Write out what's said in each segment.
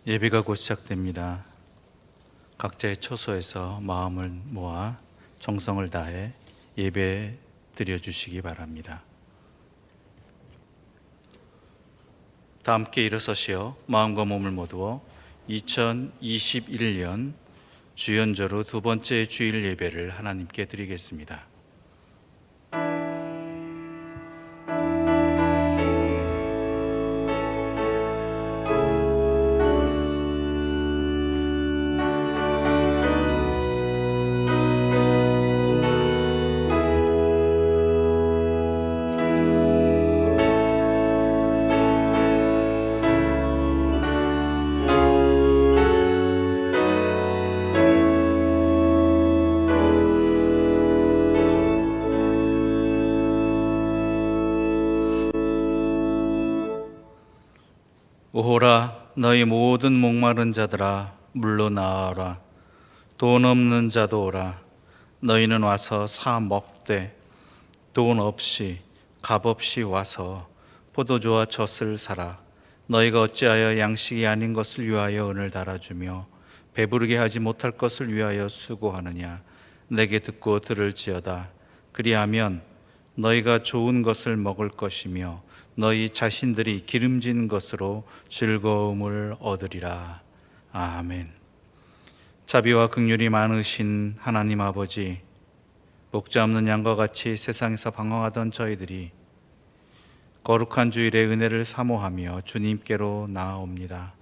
예배가 곧 시작됩니다. 각자의 처소에서 마음을 모아 정성을 다해 예배 드려주시기 바랍니다. 다 함께 일어서시어 마음과 몸을 모두어 2021년 주연절후 두 번째 주일 예배를 하나님께 드리겠습니다. 오호라 너희 모든 목마른 자들아 물로 나아라. 돈 없는 자도 오라. 너희는 와서 사 먹되 돈 없이 값 없이 와서 포도주와 젖을 사라. 너희가 어찌하여 양식이 아닌 것을 위하여 은을 달아주며 배부르게 하지 못할 것을 위하여 수고하느냐. 내게 듣고 들을지어다. 그리하면 너희가 좋은 것을 먹을 것이며 너희 자신들이 기름진 것으로 즐거움을 얻으리라. 아멘. 자비와 긍휼이 많으신 하나님 아버지, 목자 없는 양과 같이 세상에서 방황하던 저희들이 거룩한 주일의 은혜를 사모하며 주님께로 나아옵니다.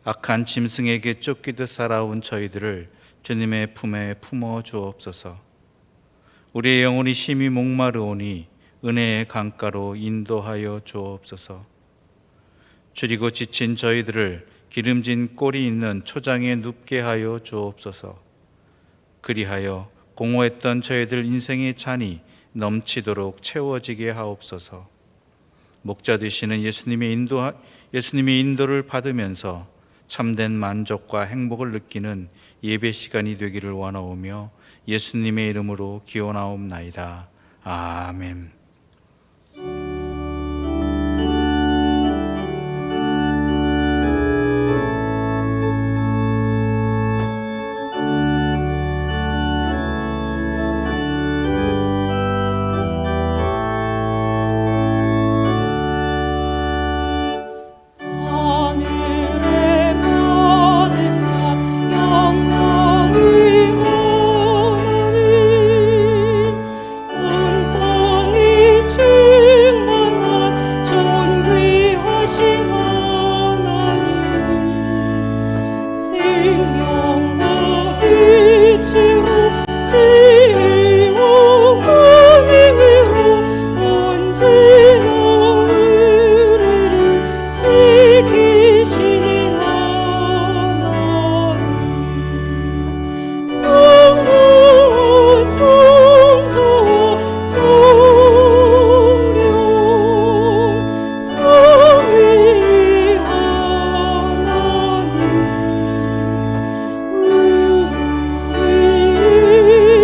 악한 짐승에게 쫓기듯 살아온 저희들을 주님의 품에 품어 주옵소서. 우리의 영혼이 심히 목마르오니 은혜의 강가로 인도하여 주옵소서. 줄이고 지친 저희들을 기름진 꼴이 있는 초장에 눕게 하여 주옵소서. 그리하여 공허했던 저희들 인생의 잔이 넘치도록 채워지게 하옵소서. 목자 되시는 예수님의 인도를 받으면서 참된 만족과 행복을 느끼는 예배 시간이 되기를 원하오며 예수님의 이름으로 기원하옵나이다. 아멘.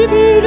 우리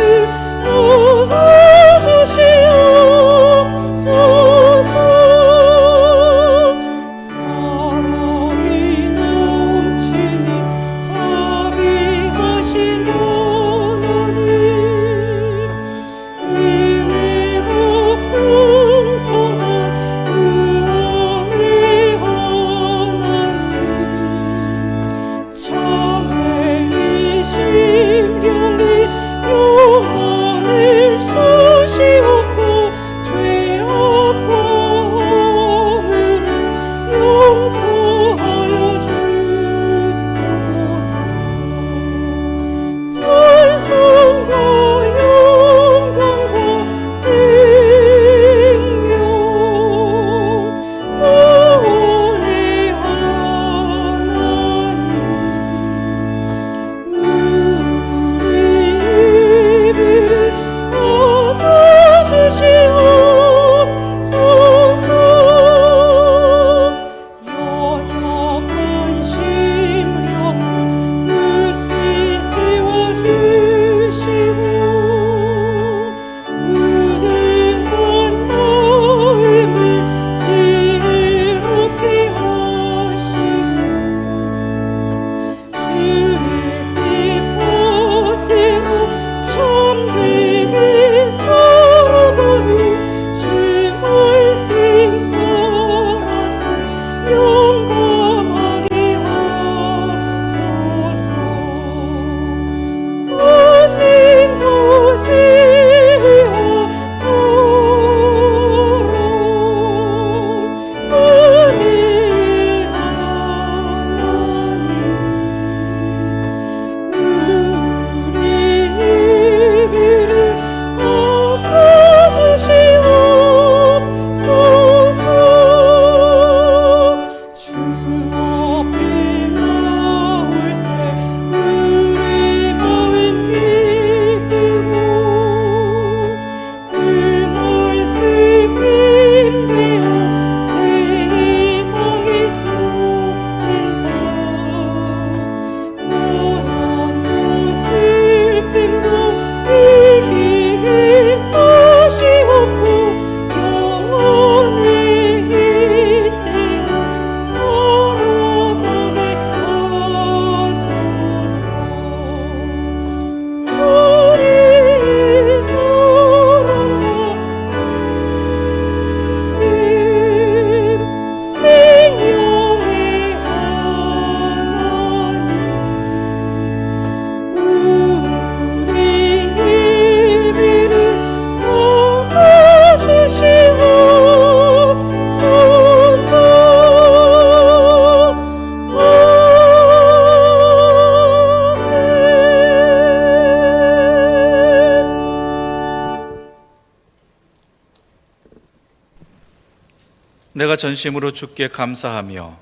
내가 전심으로 주께 감사하며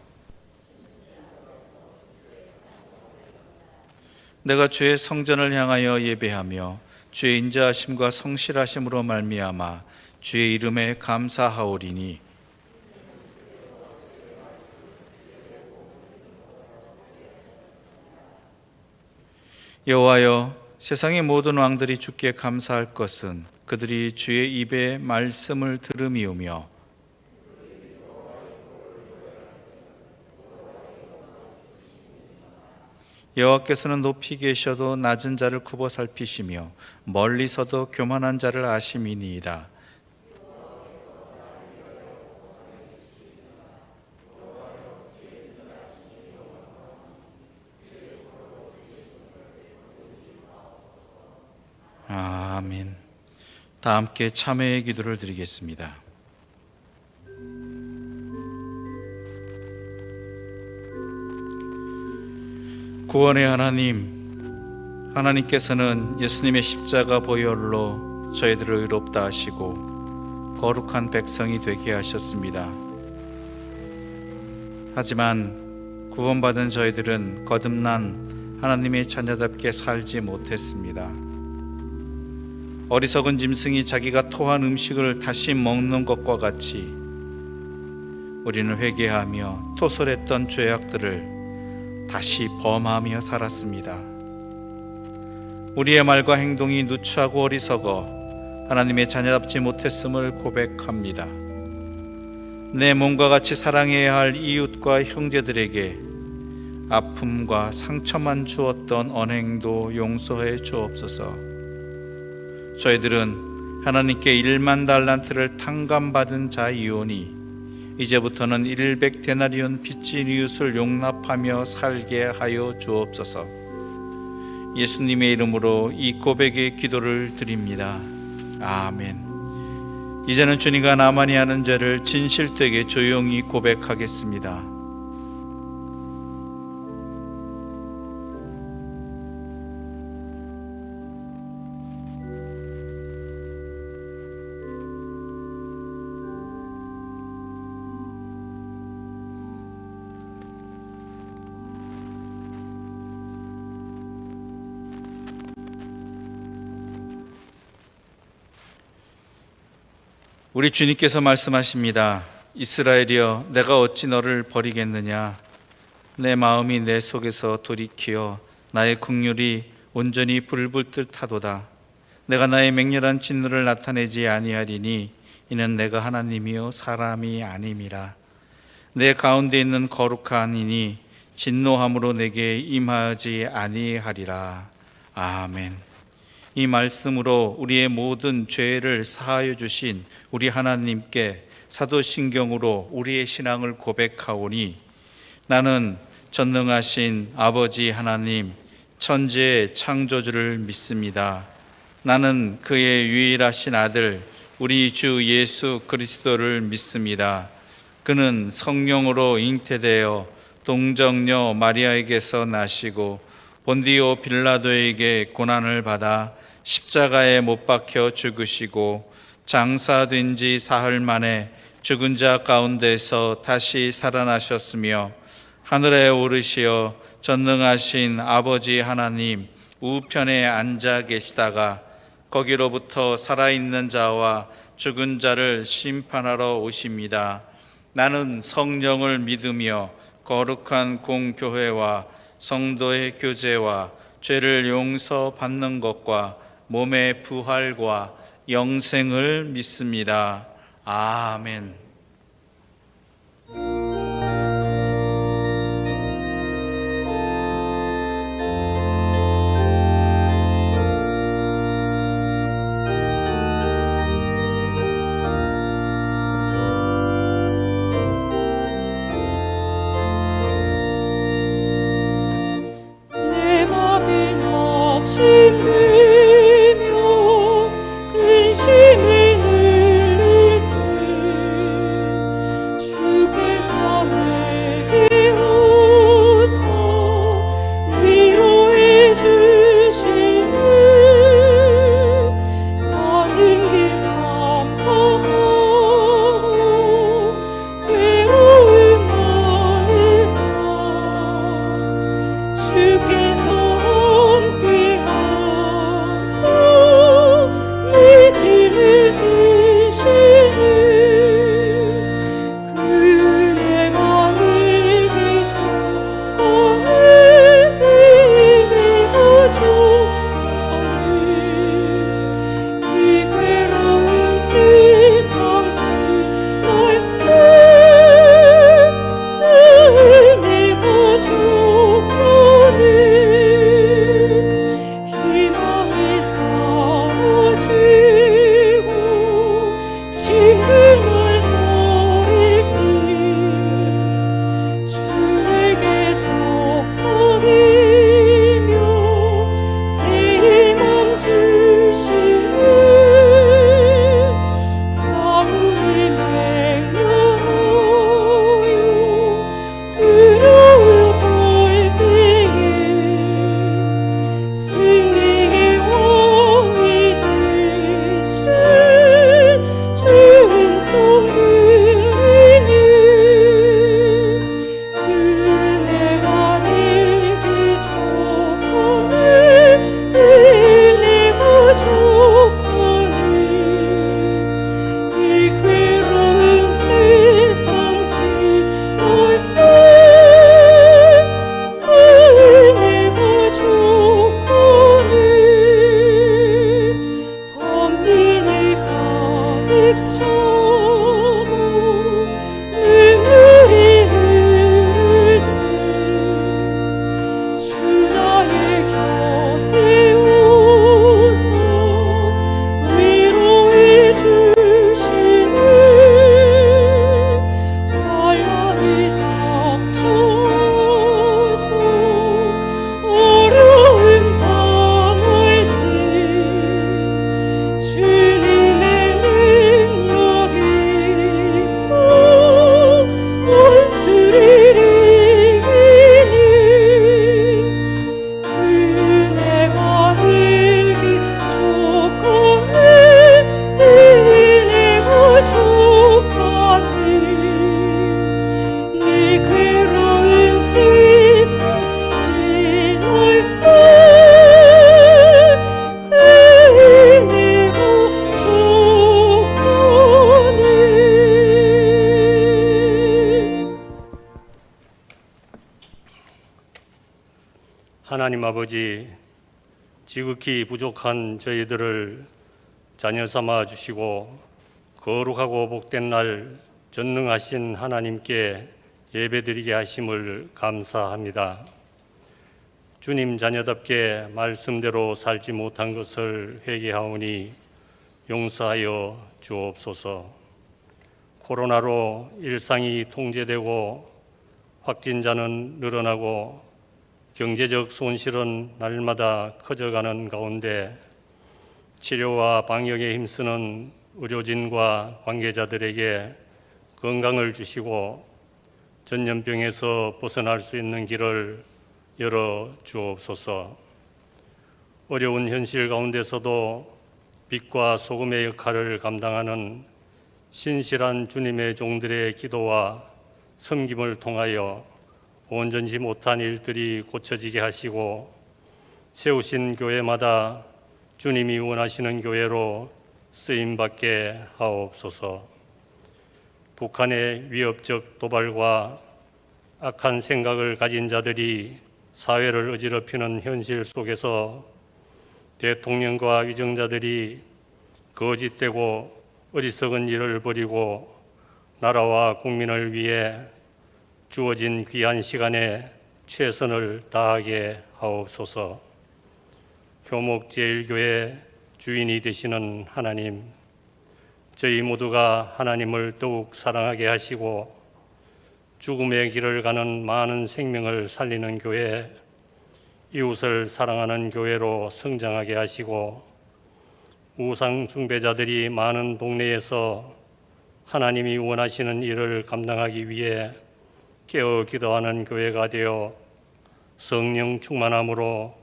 내가 주의 성전을 향하여 예배하며 주의 인자하심과 성실하심으로 말미암아 주의 이름에 감사하오리니 여호와여, 세상의 모든 왕들이 주께 감사할 것은 그들이 주의 입의 말씀을 들음이오며 여호와께서는 높이 계셔도 낮은 자를 굽어 살피시며 멀리서도 교만한 자를 아심이니이다. 아멘. 다 함께 참회의 기도를 드리겠습니다. 구원의 하나님, 하나님께서는 예수님의 십자가 보혈로 저희들을 의롭다 하시고 거룩한 백성이 되게 하셨습니다. 하지만 구원받은 저희들은 거듭난 하나님의 자녀답게 살지 못했습니다. 어리석은 짐승이 자기가 토한 음식을 다시 먹는 것과 같이 우리는 회개하며 토설했던 죄악들을 다시 범하며 살았습니다. 우리의 말과 행동이 누추하고 어리석어 하나님의 자녀답지 못했음을 고백합니다. 내 몸과 같이 사랑해야 할 이웃과 형제들에게 아픔과 상처만 주었던 언행도 용서해 주옵소서. 저희들은 하나님께 1만 달란트를 탕감받은 자이오니 이제부터는 100데나리온 빚진 이웃을 용납하며 살게 하여 주옵소서. 예수님의 이름으로 이 고백의 기도를 드립니다. 아멘. 이제는 주님과 나만이 하는 죄를 진실되게 조용히 고백하겠습니다. 우리 주님께서 말씀하십니다. 이스라엘이여, 내가 어찌 너를 버리겠느냐? 내 마음이 내 속에서 돌이키어 나의 긍휼이 온전히 불불 듯하도다. 내가 나의 맹렬한 진노를 나타내지 아니하리니 이는 내가 하나님이요 사람이 아님이라. 내 가운데 있는 거룩한 이니 진노함으로 내게 임하지 아니하리라. 아멘. 이 말씀으로 우리의 모든 죄를 사하여 주신 우리 하나님께 사도신경으로 우리의 신앙을 고백하오니 나는 전능하신 아버지 하나님, 천지의 창조주를 믿습니다. 나는 그의 유일하신 아들 우리 주 예수 그리스도를 믿습니다. 그는 성령으로 잉태되어 동정녀 마리아에게서 나시고 본디오 빌라도에게 고난을 받아 십자가에 못 박혀 죽으시고 장사된 지 사흘 만에 죽은 자 가운데서 다시 살아나셨으며 하늘에 오르시어 전능하신 아버지 하나님 우편에 앉아 계시다가 거기로부터 살아있는 자와 죽은 자를 심판하러 오십니다. 나는 성령을 믿으며 거룩한 공교회와 성도의 교제와 죄를 용서받는 것과 몸의 부활과 영생을 믿습니다. 아멘. 내 맘이 낙심되며 근심이 늘릴 때 아버지, 지극히 부족한 저희들을 자녀 삼아 주시고 거룩하고 복된 날 전능하신 하나님께 예배드리게 하심을 감사합니다. 주님 자녀답게 말씀대로 살지 못한 것을 회개하오니 용서하여 주옵소서. 코로나로 일상이 통제되고 확진자는 늘어나고 경제적 손실은 날마다 커져가는 가운데 치료와 방역에 힘쓰는 의료진과 관계자들에게 건강을 주시고 전염병에서 벗어날 수 있는 길을 열어 주옵소서. 어려운 현실 가운데서도 빛과 소금의 역할을 감당하는 신실한 주님의 종들의 기도와 섬김을 통하여 온전치 못한 일들이 고쳐지게 하시고 세우신 교회마다 주님이 원하시는 교회로 쓰임받게 하옵소서. 북한의 위협적 도발과 악한 생각을 가진 자들이 사회를 어지럽히는 현실 속에서 대통령과 위정자들이 거짓되고 어리석은 일을 벌이고 나라와 국민을 위해 주어진 귀한 시간에 최선을 다하게 하옵소서. 효목제일교회 주인이 되시는 하나님, 저희 모두가 하나님을 더욱 사랑하게 하시고 죽음의 길을 가는 많은 생명을 살리는 교회, 이웃을 사랑하는 교회로 성장하게 하시고 우상 숭배자들이 많은 동네에서 하나님이 원하시는 일을 감당하기 위해 깨어 기도하는 교회가 되어 성령 충만함으로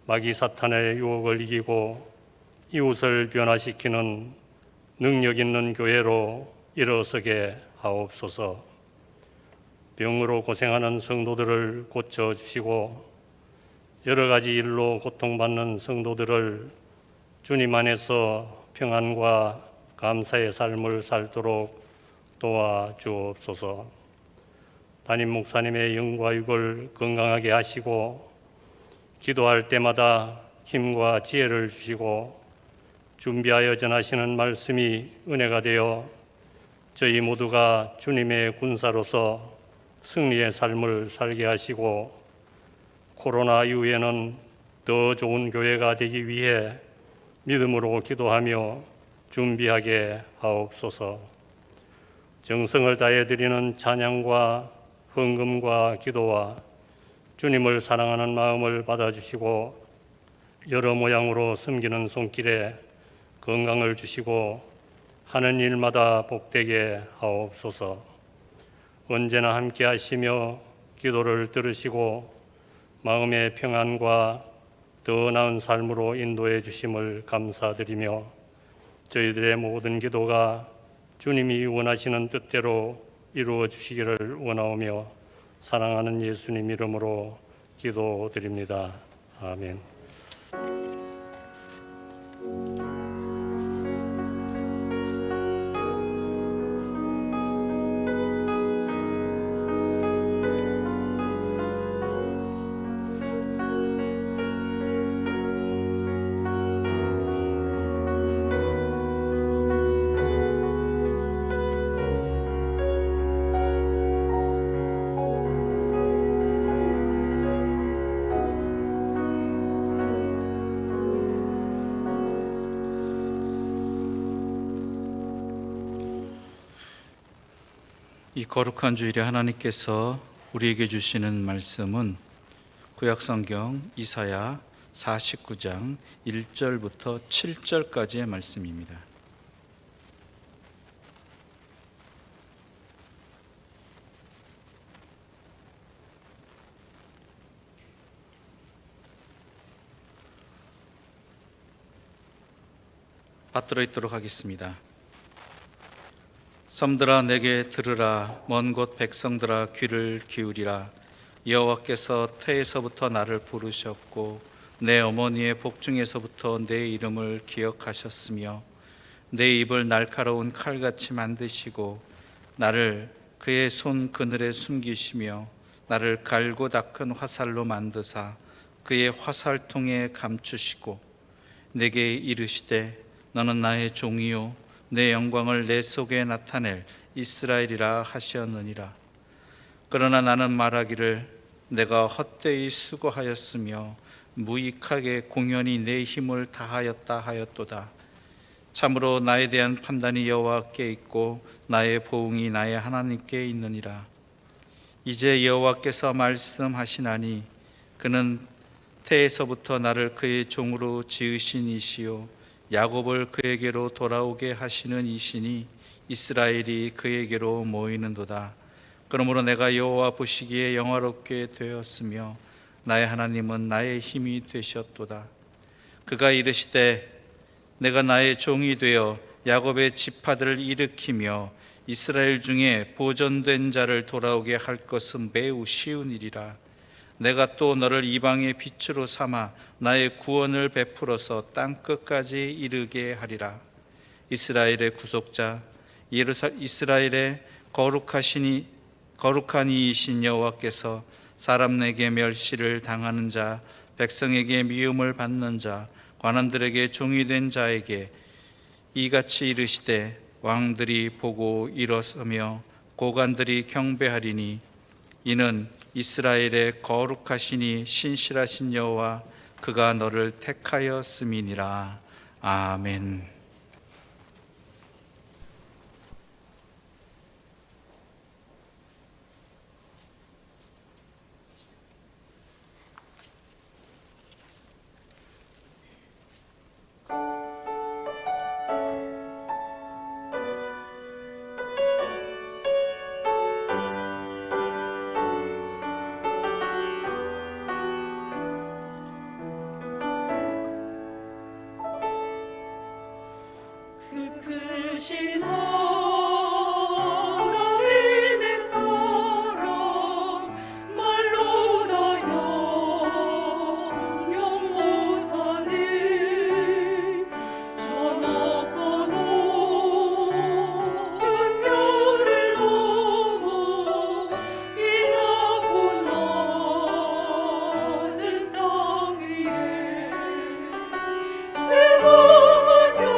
마귀 사탄의 유혹을 이기고 이웃을 변화시키는 능력 있는 교회로 일어서게 하옵소서. 병으로 고생하는 성도들을 고쳐주시고 여러 가지 일로 고통받는 성도들을 주님 안에서 평안과 감사의 삶을 살도록 도와주옵소서. 담임 목사님의 영과 육을 건강하게 하시고 기도할 때마다 힘과 지혜를 주시고 준비하여 전하시는 말씀이 은혜가 되어 저희 모두가 주님의 군사로서 승리의 삶을 살게 하시고 코로나 이후에는 더 좋은 교회가 되기 위해 믿음으로 기도하며 준비하게 하옵소서. 정성을 다해 드리는 찬양과 헌금과 기도와 주님을 사랑하는 마음을 받아주시고 여러 모양으로 섬기는 손길에 건강을 주시고 하는 일마다 복되게 하옵소서. 언제나 함께 하시며 기도를 들으시고 마음의 평안과 더 나은 삶으로 인도해 주심을 감사드리며 저희들의 모든 기도가 주님이 원하시는 뜻대로 이루어 주시기를 원하오며 사랑하는 예수님 이름으로 기도드립니다. 아멘. 이 거룩한 주일에 하나님께서 우리에게 주시는 말씀은 구약성경 이사야 49장 1절부터 7절까지의 말씀입니다. 받들어 있도록 하겠습니다. 섬들아 내게 들으라. 먼 곳 백성들아 귀를 기울이라. 여호와께서 태에서부터 나를 부르셨고 내 어머니의 복중에서부터 내 이름을 기억하셨으며 내 입을 날카로운 칼같이 만드시고 나를 그의 손 그늘에 숨기시며 나를 갈고 닦은 화살로 만드사 그의 화살통에 감추시고 내게 이르시되 너는 나의 종이요 내 영광을 내 속에 나타낼 이스라엘이라 하셨느니라. 그러나 나는 말하기를 내가 헛되이 수고하였으며 무익하게 공연히 내 힘을 다하였다 하였도다. 참으로 나에 대한 판단이 여호와께 있고 나의 보응이 나의 하나님께 있느니라. 이제 여호와께서 말씀하시나니 그는 태에서부터 나를 그의 종으로 지으신 이시요 야곱을 그에게로 돌아오게 하시는 이시니 이스라엘이 그에게로 모이는도다. 그러므로 내가 여호와 보시기에 영화롭게 되었으며 나의 하나님은 나의 힘이 되셨도다. 그가 이르시되 내가 나의 종이 되어 야곱의 지파들을 일으키며 이스라엘 중에 보존된 자를 돌아오게 할 것은 매우 쉬운 일이라. 내가 또 너를 이방의 빛으로 삼아 나의 구원을 베풀어서 땅 끝까지 이르게 하리라. 이스라엘의 구속자 이스라엘의 거룩한 이이신 여호와께서 사람에게 멸시를 당하는 자, 백성에게 미움을 받는 자, 관원들에게 종이 된 자에게 이같이 이르시되 왕들이 보고 일어서며 고관들이 경배하리니 이는 이스라엘의 거룩하시니 신실하신 여호와 그가 너를 택하였음이니라. 아멘. 크신 하나님의 사랑 말로 다 형용 못하네. 저 높고 높은 별을 넘어 이 낮고 낮은 땅 위에 새로운 영광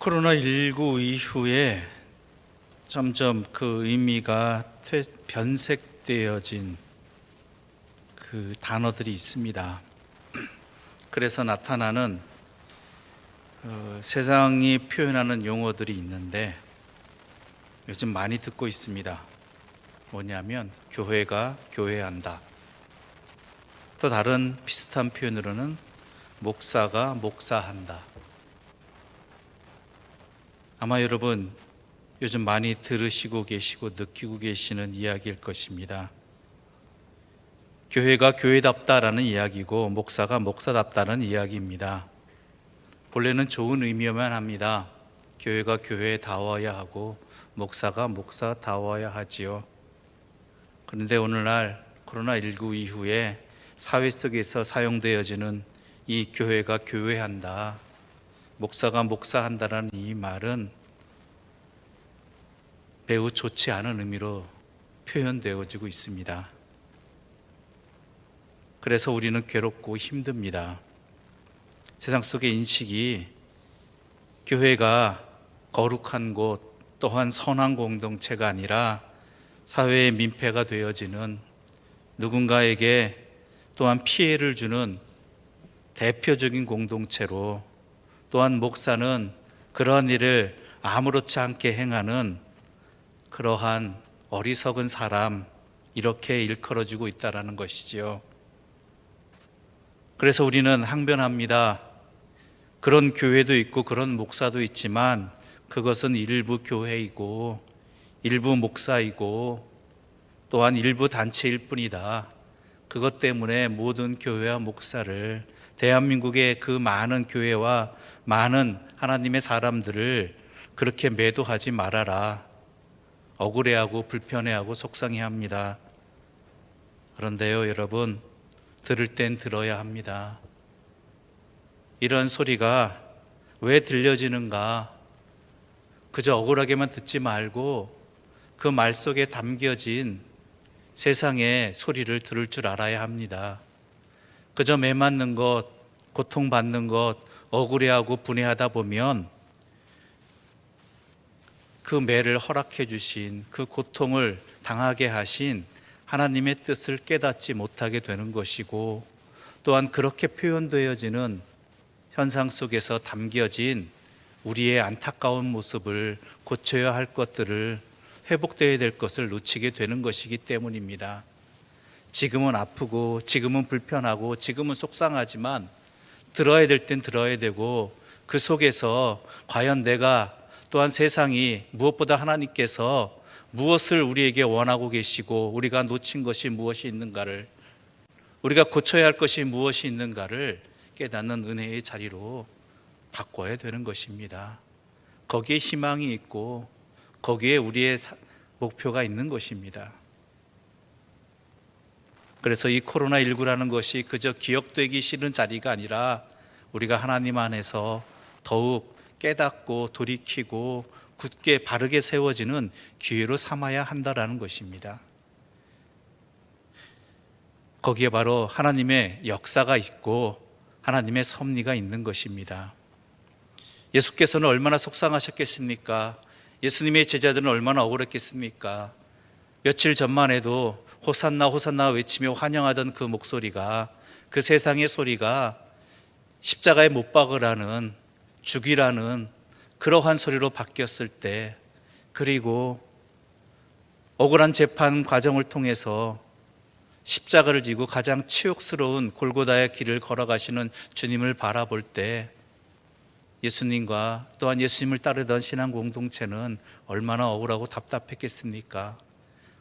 코로나19 이후에 점점 그 의미가 변색되어진 그 단어들이 있습니다. 그래서 나타나는 세상이 표현하는 용어들이 있는데 요즘 많이 듣고 있습니다. 뭐냐면 교회가 교회한다. 또 다른 비슷한 표현으로는 목사가 목사한다. 아마 여러분 요즘 많이 들으시고 계시고 느끼고 계시는 이야기일 것입니다. 교회가 교회답다라는 이야기고 목사가 목사답다는 이야기입니다. 본래는 좋은 의미여만 합니다. 교회가 교회다워야 하고 목사가 목사다워야 하지요. 그런데 오늘날 코로나19 이후에 사회 속에서 사용되어지는 이 교회가 교회한다, 목사가 목사한다라는 이 말은 매우 좋지 않은 의미로 표현되어지고 있습니다. 그래서 우리는 괴롭고 힘듭니다. 세상 속의 인식이 교회가 거룩한 곳 또한 선한 공동체가 아니라 사회의 민폐가 되어지는, 누군가에게 또한 피해를 주는 대표적인 공동체로, 또한 목사는 그러한 일을 아무렇지 않게 행하는 그러한 어리석은 사람, 이렇게 일컬어지고 있다는 것이지요. 그래서 우리는 항변합니다. 그런 교회도 있고 그런 목사도 있지만 그것은 일부 교회이고 일부 목사이고 또한 일부 단체일 뿐이다. 그것 때문에 모든 교회와 목사를, 대한민국의 그 많은 교회와 많은 하나님의 사람들을 그렇게 매도하지 말아라. 억울해하고 불편해하고 속상해합니다. 그런데요, 여러분, 들을 땐 들어야 합니다. 이런 소리가 왜 들려지는가? 그저 억울하게만 듣지 말고 그 말 속에 담겨진 세상의 소리를 들을 줄 알아야 합니다. 그저 매맞는 것, 고통받는 것, 억울해하고 분해하다 보면 그 매를 허락해 주신, 그 고통을 당하게 하신 하나님의 뜻을 깨닫지 못하게 되는 것이고, 또한 그렇게 표현되어지는 현상 속에서 담겨진 우리의 안타까운 모습을, 고쳐야 할 것들을, 회복되어야 될 것을 놓치게 되는 것이기 때문입니다. 지금은 아프고 지금은 불편하고 지금은 속상하지만 들어야 될 땐 들어야 되고, 그 속에서 과연 내가 또한 세상이 무엇보다 하나님께서 무엇을 우리에게 원하고 계시고 우리가 놓친 것이 무엇이 있는가를, 우리가 고쳐야 할 것이 무엇이 있는가를 깨닫는 은혜의 자리로 바꿔야 되는 것입니다. 거기에 희망이 있고 거기에 우리의 목표가 있는 것입니다. 그래서 이 코로나19라는 것이 그저 기억되기 싫은 자리가 아니라 우리가 하나님 안에서 더욱 깨닫고 돌이키고 굳게 바르게 세워지는 기회로 삼아야 한다라는 것입니다. 거기에 바로 하나님의 역사가 있고 하나님의 섭리가 있는 것입니다. 예수께서는 얼마나 속상하셨겠습니까? 예수님의 제자들은 얼마나 억울했겠습니까? 며칠 전만 해도 호산나 호산나 외치며 환영하던 그 목소리가, 그 세상의 소리가 십자가에 못 박으라는, 죽이라는 그러한 소리로 바뀌었을 때, 그리고 억울한 재판 과정을 통해서 십자가를 지고 가장 치욕스러운 골고다의 길을 걸어가시는 주님을 바라볼 때 예수님과 또한 예수님을 따르던 신앙 공동체는 얼마나 억울하고 답답했겠습니까?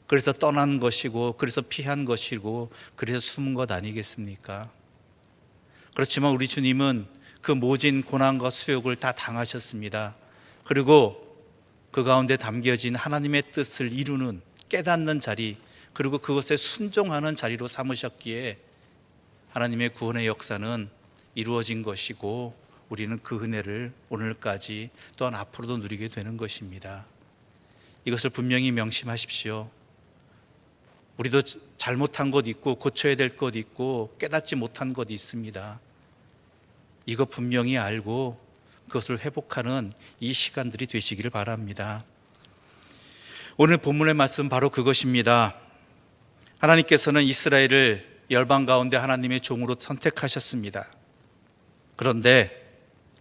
그래서 떠난 것이고, 그래서 피한 것이고, 그래서 숨은 것 아니겠습니까? 그렇지만 우리 주님은 그 모진 고난과 수욕을 다 당하셨습니다. 그리고 그 가운데 담겨진 하나님의 뜻을 이루는, 깨닫는 자리, 그리고 그것에 순종하는 자리로 삼으셨기에 하나님의 구원의 역사는 이루어진 것이고, 우리는 그 은혜를 오늘까지 또한 앞으로도 누리게 되는 것입니다. 이것을 분명히 명심하십시오. 우리도 잘못한 것 있고 고쳐야 될 것 있고 깨닫지 못한 것이 있습니다. 이거 분명히 알고 그것을 회복하는 이 시간들이 되시기를 바랍니다. 오늘 본문의 말씀 바로 그것입니다. 하나님께서는 이스라엘을 열방 가운데 하나님의 종으로 선택하셨습니다. 그런데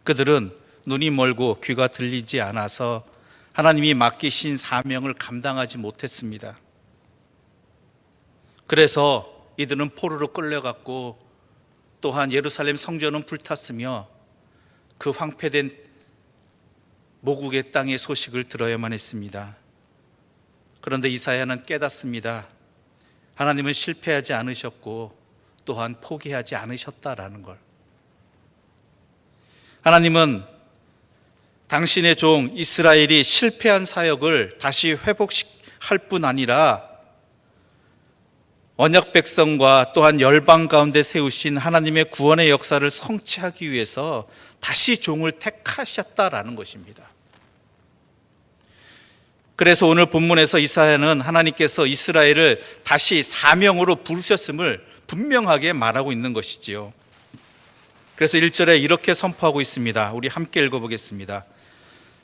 그들은 눈이 멀고 귀가 들리지 않아서 하나님이 맡기신 사명을 감당하지 못했습니다. 그래서 이들은 포로로 끌려갔고 또한 예루살렘 성전은 불탔으며 그 황폐된 모국의 땅의 소식을 들어야만 했습니다. 그런데 이사야는 깨닫습니다. 하나님은 실패하지 않으셨고 또한 포기하지 않으셨다라는 걸. 하나님은 당신의 종 이스라엘이 실패한 사역을 다시 회복할 뿐 아니라 언약 백성과 또한 열방 가운데 세우신 하나님의 구원의 역사를 성취하기 위해서 다시 종을 택하셨다라는 것입니다. 그래서 오늘 본문에서 이사야는 하나님께서 이스라엘을 다시 사명으로 부르셨음을 분명하게 말하고 있는 것이지요. 그래서 1절에 이렇게 선포하고 있습니다. 우리 함께 읽어보겠습니다.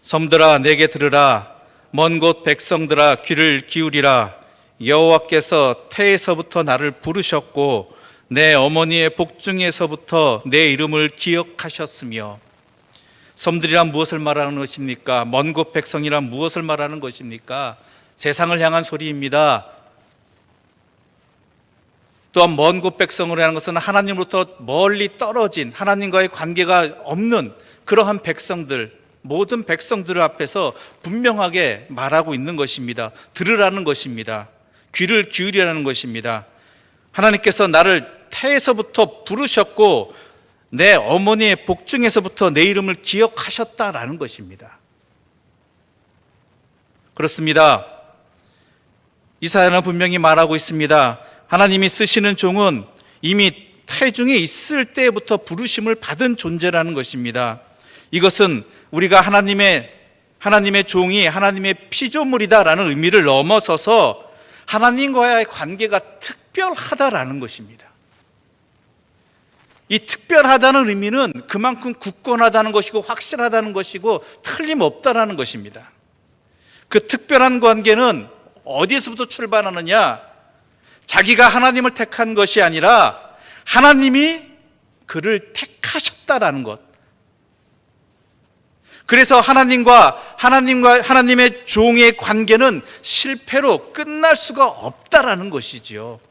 섬들아 내게 들으라. 먼 곳 백성들아 귀를 기울이라. 여호와께서 태에서부터 나를 부르셨고 내 어머니의 복중에서부터 내 이름을 기억하셨으며. 섬들이란 무엇을 말하는 것입니까? 먼 곳 백성이란 무엇을 말하는 것입니까? 세상을 향한 소리입니다. 또한 먼 곳 백성으로 하는 것은 하나님으로부터 멀리 떨어진, 하나님과의 관계가 없는 그러한 백성들, 모든 백성들 앞에서 분명하게 말하고 있는 것입니다. 들으라는 것입니다. 귀를 기울이라는 것입니다. 하나님께서 나를 태에서부터 부르셨고 내 어머니의 복중에서부터 내 이름을 기억하셨다라는 것입니다. 그렇습니다. 이사야는 분명히 말하고 있습니다. 하나님이 쓰시는 종은 이미 태중에 있을 때부터 부르심을 받은 존재라는 것입니다. 이것은 우리가 하나님의 종이 하나님의 피조물이다라는 의미를 넘어서서 하나님과의 관계가 특별하다라는 것입니다. 이 특별하다는 의미는 그만큼 굳건하다는 것이고 확실하다는 것이고 틀림없다라는 것입니다. 그 특별한 관계는 어디에서부터 출발하느냐? 자기가 하나님을 택한 것이 아니라 하나님이 그를 택하셨다라는 것. 그래서 하나님의 종의 관계는 실패로 끝날 수가 없다라는 것이지요.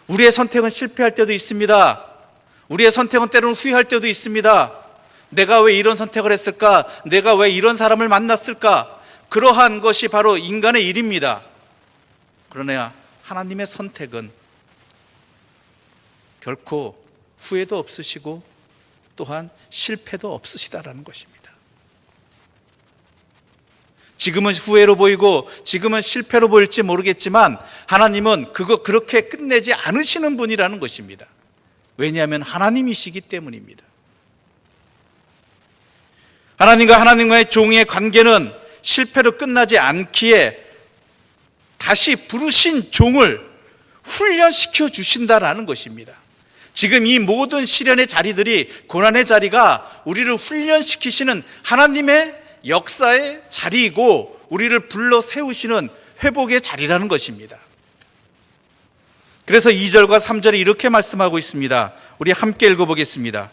우리의 선택은 실패할 때도 있습니다. 우리의 선택은 때로는 후회할 때도 있습니다. 내가 왜 이런 선택을 했을까? 내가 왜 이런 사람을 만났을까? 그러한 것이 바로 인간의 일입니다. 그러나 하나님의 선택은 결코 후회도 없으시고 또한 실패도 없으시다라는 것입니다. 지금은 후회로 보이고 지금은 실패로 보일지 모르겠지만 하나님은 그렇게 끝내지 않으시는 분이라는 것입니다. 왜냐하면 하나님이시기 때문입니다. 하나님과의 종의 관계는 실패로 끝나지 않기에 다시 부르신 종을 훈련시켜 주신다라는 것입니다. 지금 이 모든 시련의 자리들이, 고난의 자리가 우리를 훈련시키시는 하나님의 역사의 자리이고 우리를 불러 세우시는 회복의 자리라는 것입니다. 그래서 2절과 3절에 이렇게 말씀하고 있습니다. 우리 함께 읽어보겠습니다.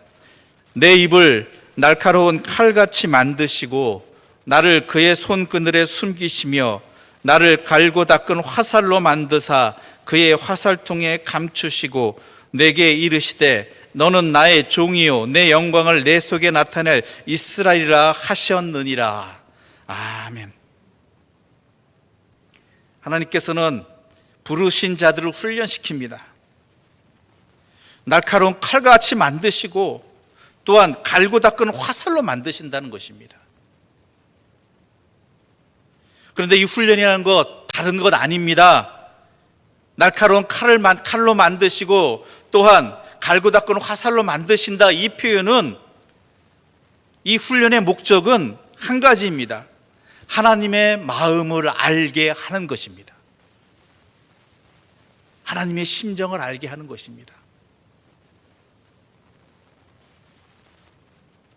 내 입을 날카로운 칼같이 만드시고 나를 그의 손그늘에 숨기시며 나를 갈고 닦은 화살로 만드사 그의 화살통에 감추시고 내게 이르시되 너는 나의 종이요 내 영광을 내 속에 나타낼 이스라엘이라 하셨느니라. 아멘. 하나님께서는 부르신 자들을 훈련시킵니다. 날카로운 칼같이 만드시고 또한 갈고 닦은 화살로 만드신다는 것입니다. 그런데 이 훈련이라는 것 다른 것 아닙니다. 날카로운 칼로 만드시고 또한 갈고 닦은 화살로 만드신다, 이 표현은, 이 훈련의 목적은 한 가지입니다. 하나님의 마음을 알게 하는 것입니다. 하나님의 심정을 알게 하는 것입니다.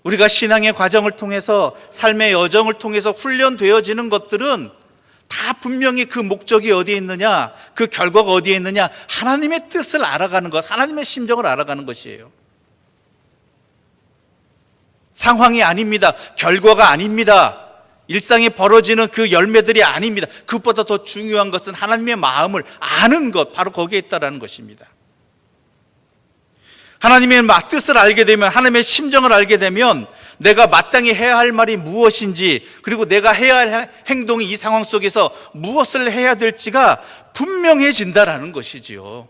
우리가 신앙의 과정을 통해서 삶의 여정을 통해서 훈련되어지는 것들은 다 분명히 그 목적이 어디에 있느냐, 그 결과가 어디에 있느냐, 하나님의 뜻을 알아가는 것, 하나님의 심정을 알아가는 것이에요. 상황이 아닙니다. 결과가 아닙니다. 일상에 벌어지는 그 열매들이 아닙니다. 그것보다 더 중요한 것은 하나님의 마음을 아는 것, 바로 거기에 있다는 것입니다. 하나님의 뜻을 알게 되면, 하나님의 심정을 알게 되면 내가 마땅히 해야 할 말이 무엇인지, 그리고 내가 해야 할 행동이 이 상황 속에서 무엇을 해야 될지가 분명해진다라는 것이지요.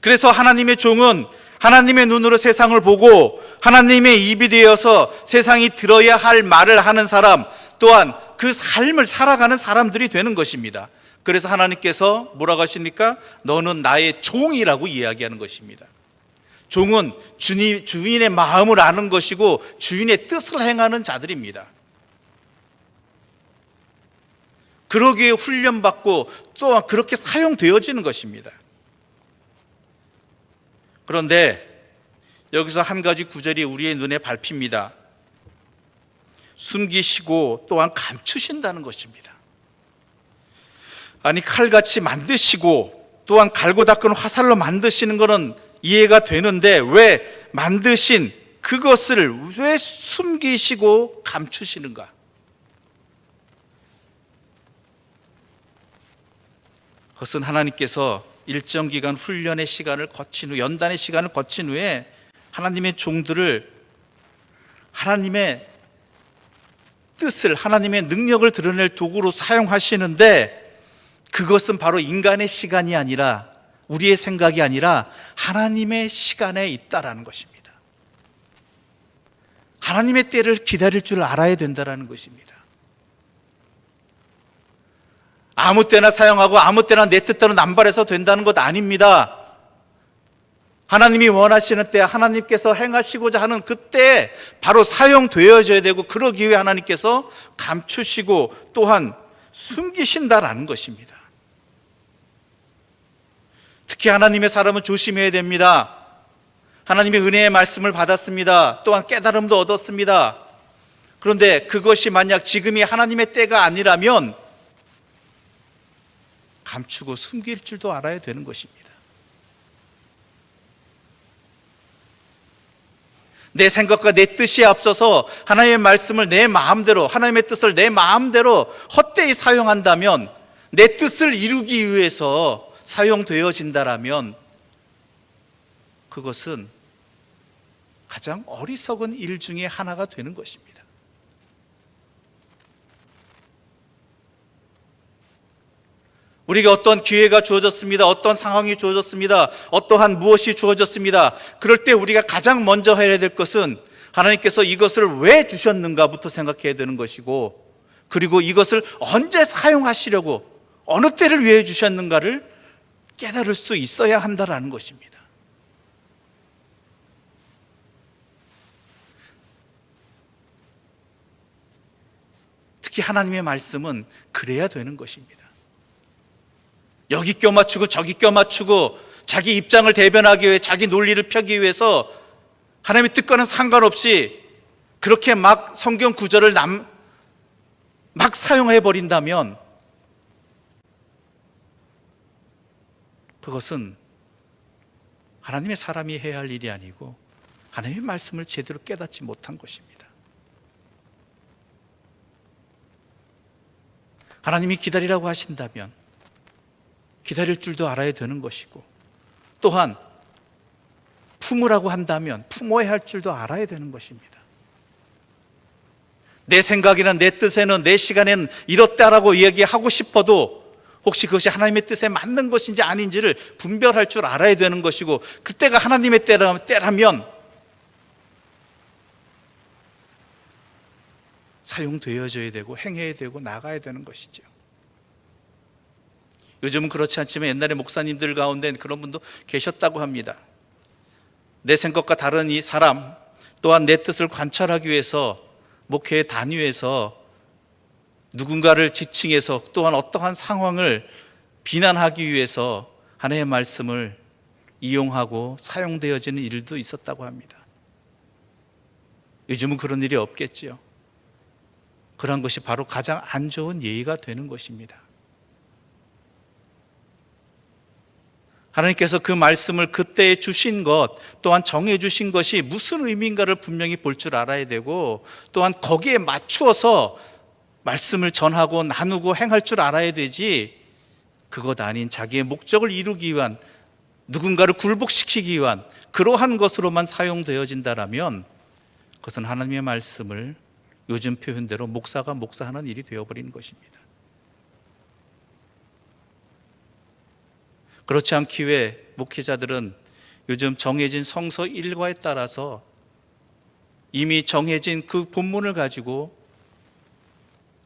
그래서 하나님의 종은 하나님의 눈으로 세상을 보고 하나님의 입이 되어서 세상이 들어야 할 말을 하는 사람, 또한 그 삶을 살아가는 사람들이 되는 것입니다. 그래서 하나님께서 뭐라고 하십니까? 너는 나의 종이라고 이야기하는 것입니다. 종은 주인의 마음을 아는 것이고 주인의 뜻을 행하는 자들입니다. 그러기에 훈련받고 또한 그렇게 사용되어지는 것입니다. 그런데 여기서 한 가지 구절이 우리의 눈에 밟힙니다. 숨기시고 또한 감추신다는 것입니다. 아니, 칼같이 만드시고 또한 갈고 닦은 화살로 만드시는 것은 이해가 되는데 왜 만드신 그것을 왜 숨기시고 감추시는가? 그것은 하나님께서 일정 기간 훈련의 시간을 거친 후, 연단의 시간을 거친 후에 하나님의 종들을 하나님의 뜻을, 하나님의 능력을 드러낼 도구로 사용하시는데, 그것은 바로 인간의 시간이 아니라, 우리의 생각이 아니라 하나님의 시간에 있다라는 것입니다. 하나님의 때를 기다릴 줄 알아야 된다라는 것입니다. 아무 때나 사용하고 아무 때나 내 뜻대로 남발해서 된다는 것 아닙니다. 하나님이 원하시는 때, 하나님께서 행하시고자 하는 그때 바로 사용되어져야 되고, 그러기 위해 하나님께서 감추시고 또한 숨기신다라는 것입니다. 특히 하나님의 사람은 조심해야 됩니다. 하나님의 은혜의 말씀을 받았습니다. 또한 깨달음도 얻었습니다. 그런데 그것이 만약 지금이 하나님의 때가 아니라면 감추고 숨길 줄도 알아야 되는 것입니다. 내 생각과 내 뜻이 앞서서 하나님의 말씀을 내 마음대로, 하나님의 뜻을 내 마음대로 헛되이 사용한다면, 내 뜻을 이루기 위해서 사용되어진다라면 그것은 가장 어리석은 일 중에 하나가 되는 것입니다. 우리가 어떤 기회가 주어졌습니다. 어떤 상황이 주어졌습니다. 어떠한 무엇이 주어졌습니다. 그럴 때 우리가 가장 먼저 해야 될 것은 하나님께서 이것을 왜 주셨는가부터 생각해야 되는 것이고, 그리고 이것을 언제 사용하시려고, 어느 때를 위해 주셨는가를 깨달을 수 있어야 한다라는 것입니다. 특히 하나님의 말씀은 그래야 되는 것입니다. 여기 껴맞추고 저기 껴맞추고 자기 입장을 대변하기 위해, 자기 논리를 펴기 위해서 하나님의 뜻과는 상관없이 그렇게 막 성경 구절을 막 사용해 버린다면 그것은 하나님의 사람이 해야 할 일이 아니고 하나님의 말씀을 제대로 깨닫지 못한 것입니다. 하나님이 기다리라고 하신다면 기다릴 줄도 알아야 되는 것이고, 또한 품으라고 한다면 품어야 할 줄도 알아야 되는 것입니다. 내 생각이나 내 뜻에는, 내 시간에는 이렇다라고 이야기하고 싶어도 혹시 그것이 하나님의 뜻에 맞는 것인지 아닌지를 분별할 줄 알아야 되는 것이고, 그때가 하나님의 때라면 사용되어져야 되고 행해야 되고 나가야 되는 것이죠. 요즘은 그렇지 않지만 옛날에 목사님들 가운데 그런 분도 계셨다고 합니다. 내 생각과 다른 이 사람, 또한 내 뜻을 관찰하기 위해서 목회의 단위에서 누군가를 지칭해서, 또한 어떠한 상황을 비난하기 위해서 하나님의 말씀을 이용하고 사용되어지는 일도 있었다고 합니다. 요즘은 그런 일이 없겠지요. 그런 것이 바로 가장 안 좋은 예의가 되는 것입니다. 하나님께서 그 말씀을 그때 주신 것, 또한 정해 주신 것이 무슨 의미인가를 분명히 볼 줄 알아야 되고, 또한 거기에 맞추어서 말씀을 전하고 나누고 행할 줄 알아야 되지, 그것 아닌 자기의 목적을 이루기 위한, 누군가를 굴복시키기 위한 그러한 것으로만 사용되어진다라면 그것은 하나님의 말씀을 요즘 표현대로 목사가 목사하는 일이 되어버리는 것입니다. 그렇지 않기에 목회자들은 요즘 정해진 성서 일과에 따라서 이미 정해진 그 본문을 가지고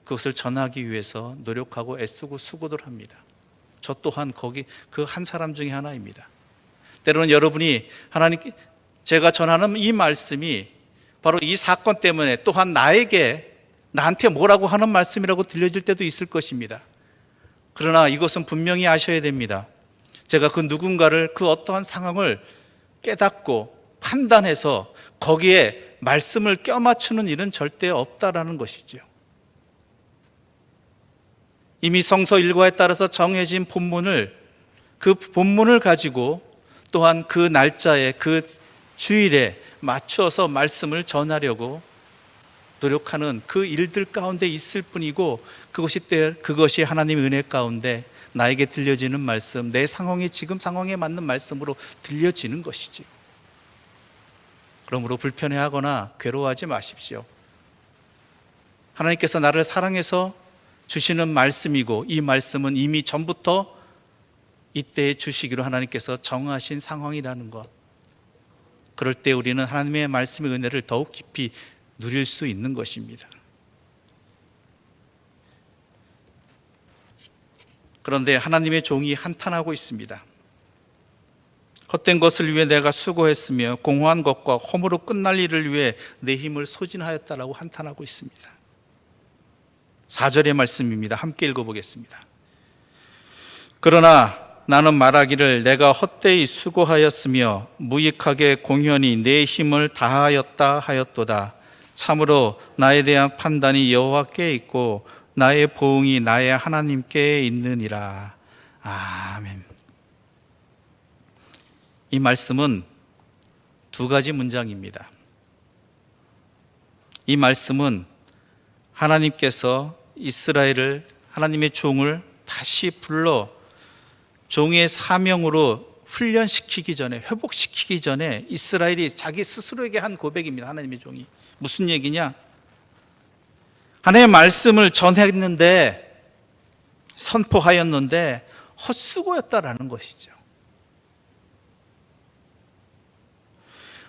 그것을 전하기 위해서 노력하고 애쓰고 수고들 합니다. 저 또한 거기 그 한 사람 중에 하나입니다. 때로는 여러분이 제가 전하는 이 말씀이 바로 이 사건 때문에 또한 나한테 뭐라고 하는 말씀이라고 들려질 때도 있을 것입니다. 그러나 이것은 분명히 아셔야 됩니다. 제가 그 누군가를, 그 어떠한 상황을 깨닫고 판단해서 거기에 말씀을 껴맞추는 일은 절대 없다라는 것이죠. 이미 성서 일과에 따라서 정해진 그 본문을 가지고 또한 그 날짜에, 그 주일에 맞추어서 말씀을 전하려고 노력하는 그 일들 가운데 있을 뿐이고, 그것이 하나님의 은혜 가운데 나에게 들려지는 말씀, 내 상황에, 지금 상황에 맞는 말씀으로 들려지는 것이지요. 그러므로 불편해하거나 괴로워하지 마십시오. 하나님께서 나를 사랑해서 주시는 말씀이고, 이 말씀은 이미 전부터 이때에 주시기로 하나님께서 정하신 상황이라는 것, 그럴 때 우리는 하나님의 말씀의 은혜를 더욱 깊이 누릴 수 있는 것입니다. 그런데 하나님의 종이 한탄하고 있습니다. 헛된 것을 위해 내가 수고했으며 공허한 것과 험으로 끝날 일을 위해 내 힘을 소진하였다라고 한탄하고 있습니다. 4절의 말씀입니다. 함께 읽어보겠습니다. 그러나 나는 말하기를 내가 헛되이 수고하였으며 무익하게 공연히 내 힘을 다하였다 하였도다. 참으로 나에 대한 판단이 여호와께 있고 나의 보응이 나의 하나님께 있느니라. 아멘. 이 말씀은 두 가지 문장입니다. 이 말씀은 하나님께서 이스라엘을, 하나님의 종을 다시 불러 종의 사명으로 훈련시키기 전에, 회복시키기 전에 이스라엘이 자기 스스로에게 한 고백입니다. 하나님의 종이. 무슨 얘기냐? 하나님의 말씀을 전했는데, 선포하였는데 헛수고였다라는 것이죠.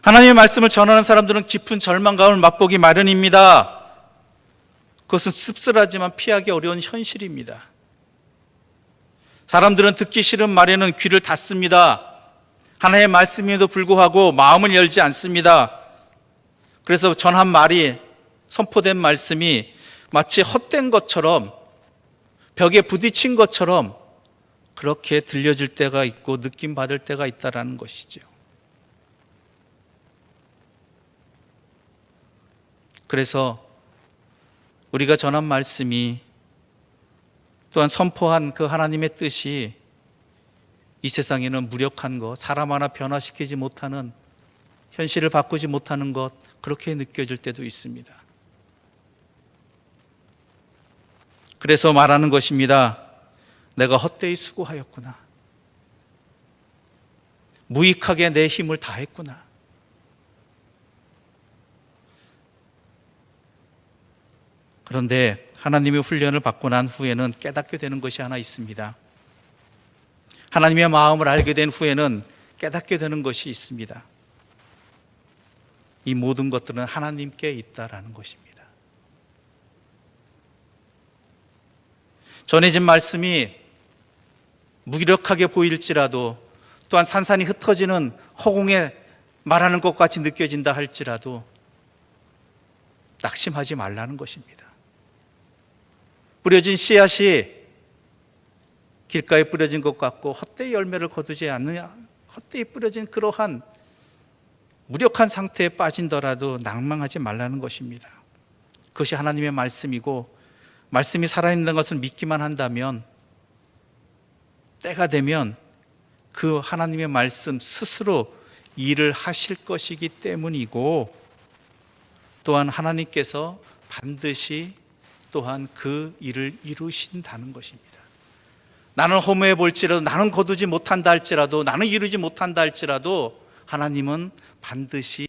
하나님의 말씀을 전하는 사람들은 깊은 절망감을 맛보기 마련입니다. 그것은 씁쓸하지만 피하기 어려운 현실입니다. 사람들은 듣기 싫은 말에는 귀를 닫습니다. 하나님의 말씀에도 불구하고 마음을 열지 않습니다. 그래서 전한 말이, 선포된 말씀이 마치 헛된 것처럼, 벽에 부딪힌 것처럼 그렇게 들려질 때가 있고 느낌 받을 때가 있다라는 것이죠. 그래서 우리가 전한 말씀이, 또한 선포한 그 하나님의 뜻이 이 세상에는 무력한 것, 사람 하나 변화시키지 못하는, 현실을 바꾸지 못하는 것, 그렇게 느껴질 때도 있습니다. 그래서 말하는 것입니다. 내가 헛되이 수고하였구나. 무익하게 내 힘을 다했구나. 그런데 하나님의 훈련을 받고 난 후에는 깨닫게 되는 것이 하나 있습니다. 하나님의 마음을 알게 된 후에는 깨닫게 되는 것이 있습니다. 이 모든 것들은 하나님께 있다라는 것입니다. 전해진 말씀이 무기력하게 보일지라도, 또한 산산이 흩어지는 허공에 말하는 것 같이 느껴진다 할지라도 낙심하지 말라는 것입니다. 뿌려진 씨앗이 길가에 뿌려진 것 같고 헛되이 열매를 거두지 않느냐, 헛되이 뿌려진 그러한 무력한 상태에 빠진더라도 낭망하지 말라는 것입니다. 그것이 하나님의 말씀이고, 말씀이 살아있는 것을 믿기만 한다면 때가 되면 그 하나님의 말씀 스스로 일을 하실 것이기 때문이고, 또한 하나님께서 반드시 또한 그 일을 이루신다는 것입니다. 나는 허무해 볼지라도, 나는 거두지 못한다 할지라도, 나는 이루지 못한다 할지라도 하나님은 반드시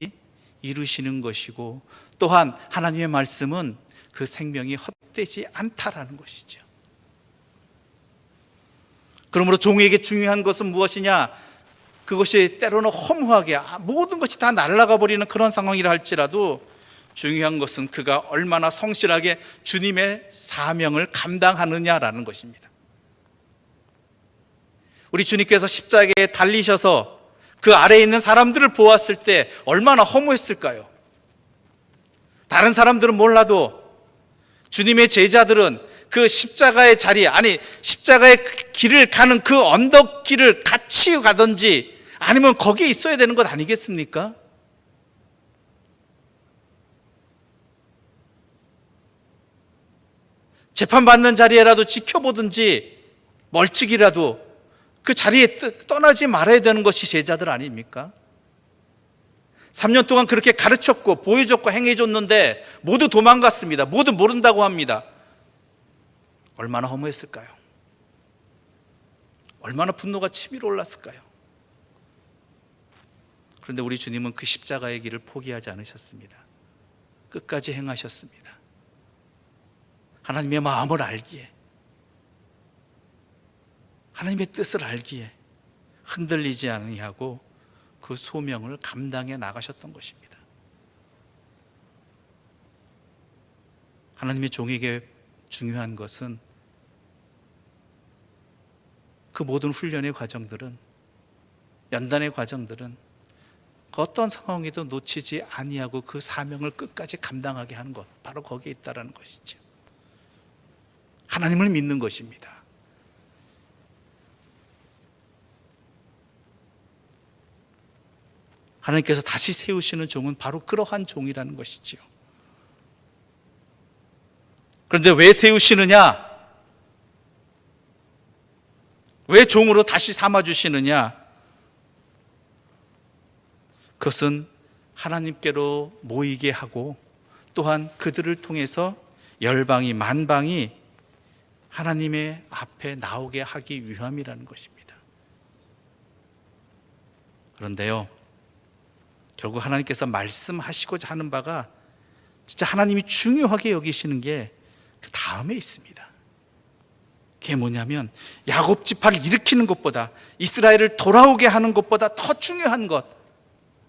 이루시는 것이고, 또한 하나님의 말씀은 그 생명이 헛되지 않다라는 것이죠. 그러므로 종에게 중요한 것은 무엇이냐? 그것이 때로는 허무하게 모든 것이 다 날아가 버리는 그런 상황이라 할지라도 중요한 것은 그가 얼마나 성실하게 주님의 사명을 감당하느냐라는 것입니다. 우리 주님께서 십자가에 달리셔서 그 아래에 있는 사람들을 보았을 때 얼마나 허무했을까요? 다른 사람들은 몰라도 주님의 제자들은 그 십자가의 자리에, 아니 십자가의 길을 가는 그 언덕길을 같이 가든지 아니면 거기에 있어야 되는 것 아니겠습니까? 재판받는 자리에라도 지켜보든지 멀찍이라도 그 자리에 떠나지 말아야 되는 것이 제자들 아닙니까? 3년 동안 그렇게 가르쳤고 보여줬고 행해줬는데 모두 도망갔습니다. 모두 모른다고 합니다. 얼마나 허무했을까요? 얼마나 분노가 치밀어 올랐을까요? 그런데 우리 주님은 그 십자가의 길을 포기하지 않으셨습니다. 끝까지 행하셨습니다. 하나님의 마음을 알기에, 하나님의 뜻을 알기에 흔들리지 아니하고 그 소명을 감당해 나가셨던 것입니다. 하나님의 종에게 중요한 것은 그 모든 훈련의 과정들은, 연단의 과정들은 어떤 상황에도 놓치지 아니하고 그 사명을 끝까지 감당하게 하는 것, 바로 거기에 있다는 것이죠. 하나님을 믿는 것입니다. 하나님께서 다시 세우시는 종은 바로 그러한 종이라는 것이지요. 그런데 왜 세우시느냐? 왜 종으로 다시 삼아주시느냐? 그것은 하나님께로 모이게 하고, 또한 그들을 통해서 열방이, 만방이 하나님의 앞에 나오게 하기 위함이라는 것입니다. 그런데요, 결국 하나님께서 말씀하시고자 하는 바가 진짜 하나님이 중요하게 여기시는 게 그 다음에 있습니다. 그게 뭐냐면 야곱 지파를 일으키는 것보다, 이스라엘을 돌아오게 하는 것보다 더 중요한 것,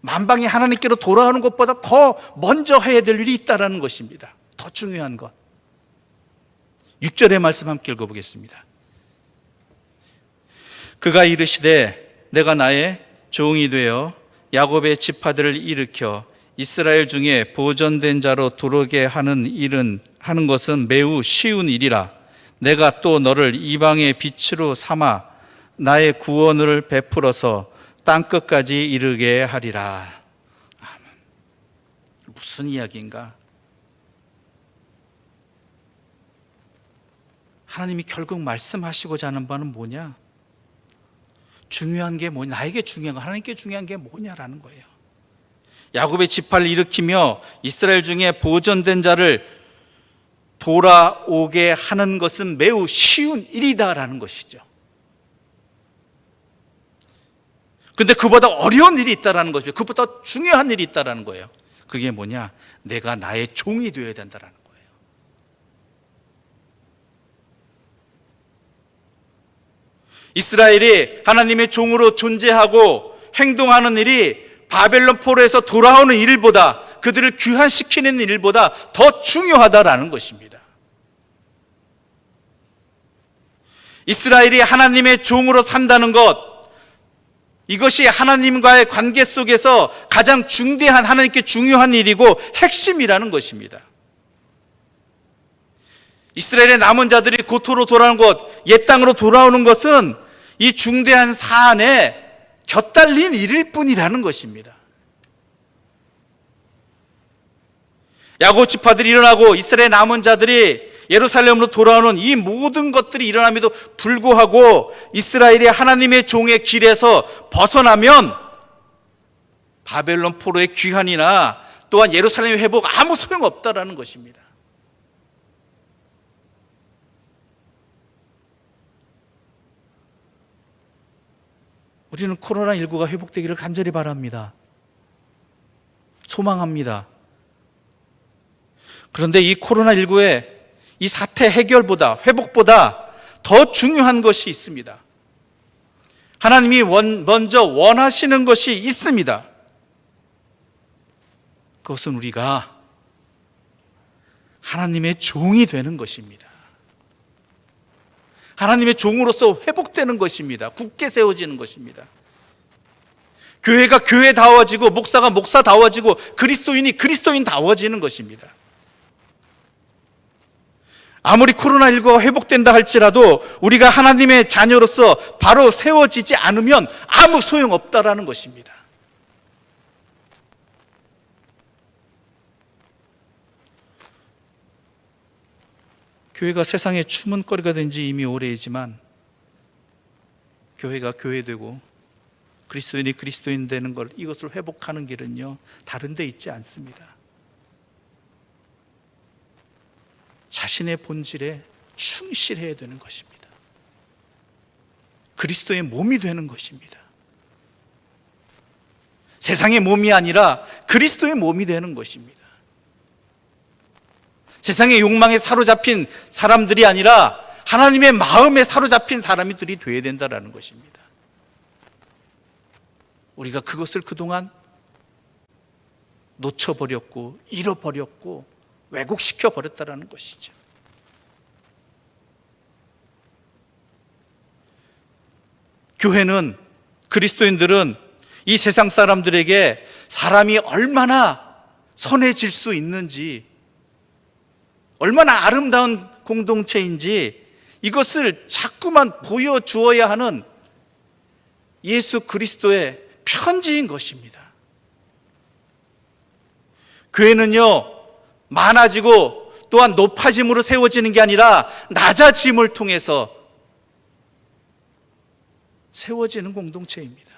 만방이 하나님께로 돌아오는 것보다 더 먼저 해야 될 일이 있다는 것입니다. 더 중요한 것. 6절의 말씀 함께 읽어보겠습니다. 그가 이르시되 내가 나의 종이 되어 야곱의 지파들을 일으켜 이스라엘 중에 보존된 자로 들어오게 하는 것은 매우 쉬운 일이라. 내가 또 너를 이방의 빛으로 삼아 나의 구원을 베풀어서 땅끝까지 이르게 하리라. 무슨 이야기인가? 하나님이 결국 말씀하시고자 하는 바는 뭐냐? 중요한 게 뭐냐? 나에게 중요한 거, 하나님께 중요한 게 뭐냐라는 거예요. 야곱의 지파를 일으키며 이스라엘 중에 보존된 자를 돌아오게 하는 것은 매우 쉬운 일이다라는 것이죠. 근데 그보다 어려운 일이 있다라는 것이죠. 그보다 중요한 일이 있다라는 거예요. 그게 뭐냐? 내가 나의 종이 되어야 된다라는 거예요. 이스라엘이 하나님의 종으로 존재하고 행동하는 일이 바벨론 포로에서 돌아오는 일보다, 그들을 귀환시키는 일보다 더 중요하다라는 것입니다. 이스라엘이 하나님의 종으로 산다는 것, 이것이 하나님과의 관계 속에서 가장 중대한, 하나님께 중요한 일이고 핵심이라는 것입니다. 이스라엘의 남은 자들이 고토로 돌아오는 것, 옛 땅으로 돌아오는 것은 이 중대한 사안의 곁달린 일일 뿐이라는 것입니다. 야곱 지파들이 일어나고 이스라엘 남은 자들이 예루살렘으로 돌아오는 이 모든 것들이 일어남에도 불구하고 이스라엘이 하나님의 종의 길에서 벗어나면 바벨론 포로의 귀환이나 또한 예루살렘의 회복 아무 소용없다라는 것입니다. 우리는 코로나19가 회복되기를 간절히 바랍니다. 소망합니다. 그런데 이 코로나19의 이 사태 해결보다, 회복보다 더 중요한 것이 있습니다. 하나님이 먼저 원하시는 것이 있습니다. 그것은 우리가 하나님의 종이 되는 것입니다. 하나님의 종으로서 회복되는 것입니다. 굳게 세워지는 것입니다. 교회가 교회다워지고 목사가 목사다워지고 그리스도인이 그리스도인다워지는 것입니다. 아무리 코로나19가 회복된다 할지라도 우리가 하나님의 자녀로서 바로 세워지지 않으면 아무 소용없다라는 것입니다. 교회가 세상의 추문거리가 된 지 이미 오래이지만 교회가 교회되고 그리스도인이 그리스도인 되는 걸, 이것을 회복하는 길은요 다른 데 있지 않습니다. 자신의 본질에 충실해야 되는 것입니다. 그리스도의 몸이 되는 것입니다. 세상의 몸이 아니라 그리스도의 몸이 되는 것입니다. 세상의 욕망에 사로잡힌 사람들이 아니라 하나님의 마음에 사로잡힌 사람들이 되어야 된다는 것입니다. 우리가 그것을 그동안 놓쳐버렸고 잃어버렸고 왜곡시켜 버렸다는 것이죠. 교회는, 그리스도인들은 이 세상 사람들에게 사람이 얼마나 선해질 수 있는지, 얼마나 아름다운 공동체인지 이것을 자꾸만 보여주어야 하는 예수 그리스도의 편지인 것입니다. 교회는요 많아지고 또한 높아짐으로 세워지는 게 아니라 낮아짐을 통해서 세워지는 공동체입니다.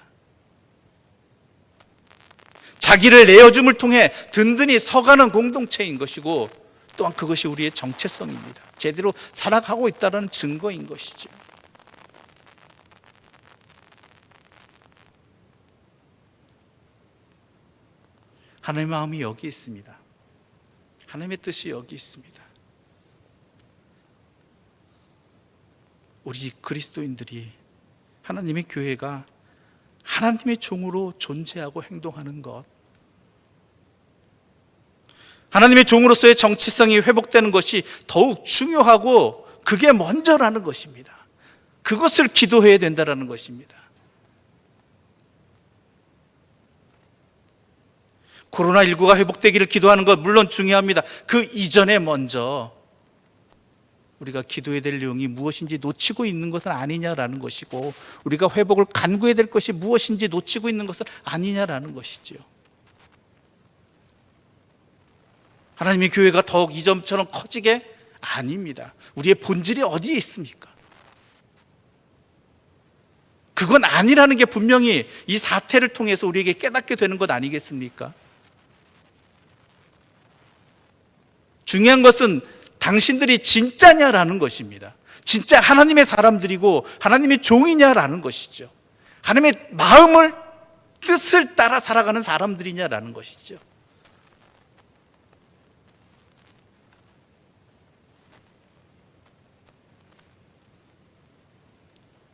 자기를 내어줌을 통해 든든히 서가는 공동체인 것이고 또한 그것이 우리의 정체성입니다. 제대로 살아가고 있다는 증거인 것이죠. 하나님의 마음이 여기 있습니다. 하나님의 뜻이 여기 있습니다. 우리 그리스도인들이, 하나님의 교회가 하나님의 종으로 존재하고 행동하는 것, 하나님의 종으로서의 정체성이 회복되는 것이 더욱 중요하고 그게 먼저라는 것입니다. 그것을 기도해야 된다는 것입니다. 코로나19가 회복되기를 기도하는 것 물론 중요합니다. 그 이전에 먼저 우리가 기도해야 될 내용이 무엇인지 놓치고 있는 것은 아니냐라는 것이고, 우리가 회복을 간구해야 될 것이 무엇인지 놓치고 있는 것은 아니냐라는 것이지요. 하나님의 교회가 더욱 이전처럼 커지게? 아닙니다. 우리의 본질이 어디에 있습니까? 그건 아니라는 게 분명히 이 사태를 통해서 우리에게 깨닫게 되는 것 아니겠습니까? 중요한 것은 당신들이 진짜냐라는 것입니다. 진짜 하나님의 사람들이고 하나님의 종이냐라는 것이죠. 하나님의 마음을, 뜻을 따라 살아가는 사람들이냐라는 것이죠.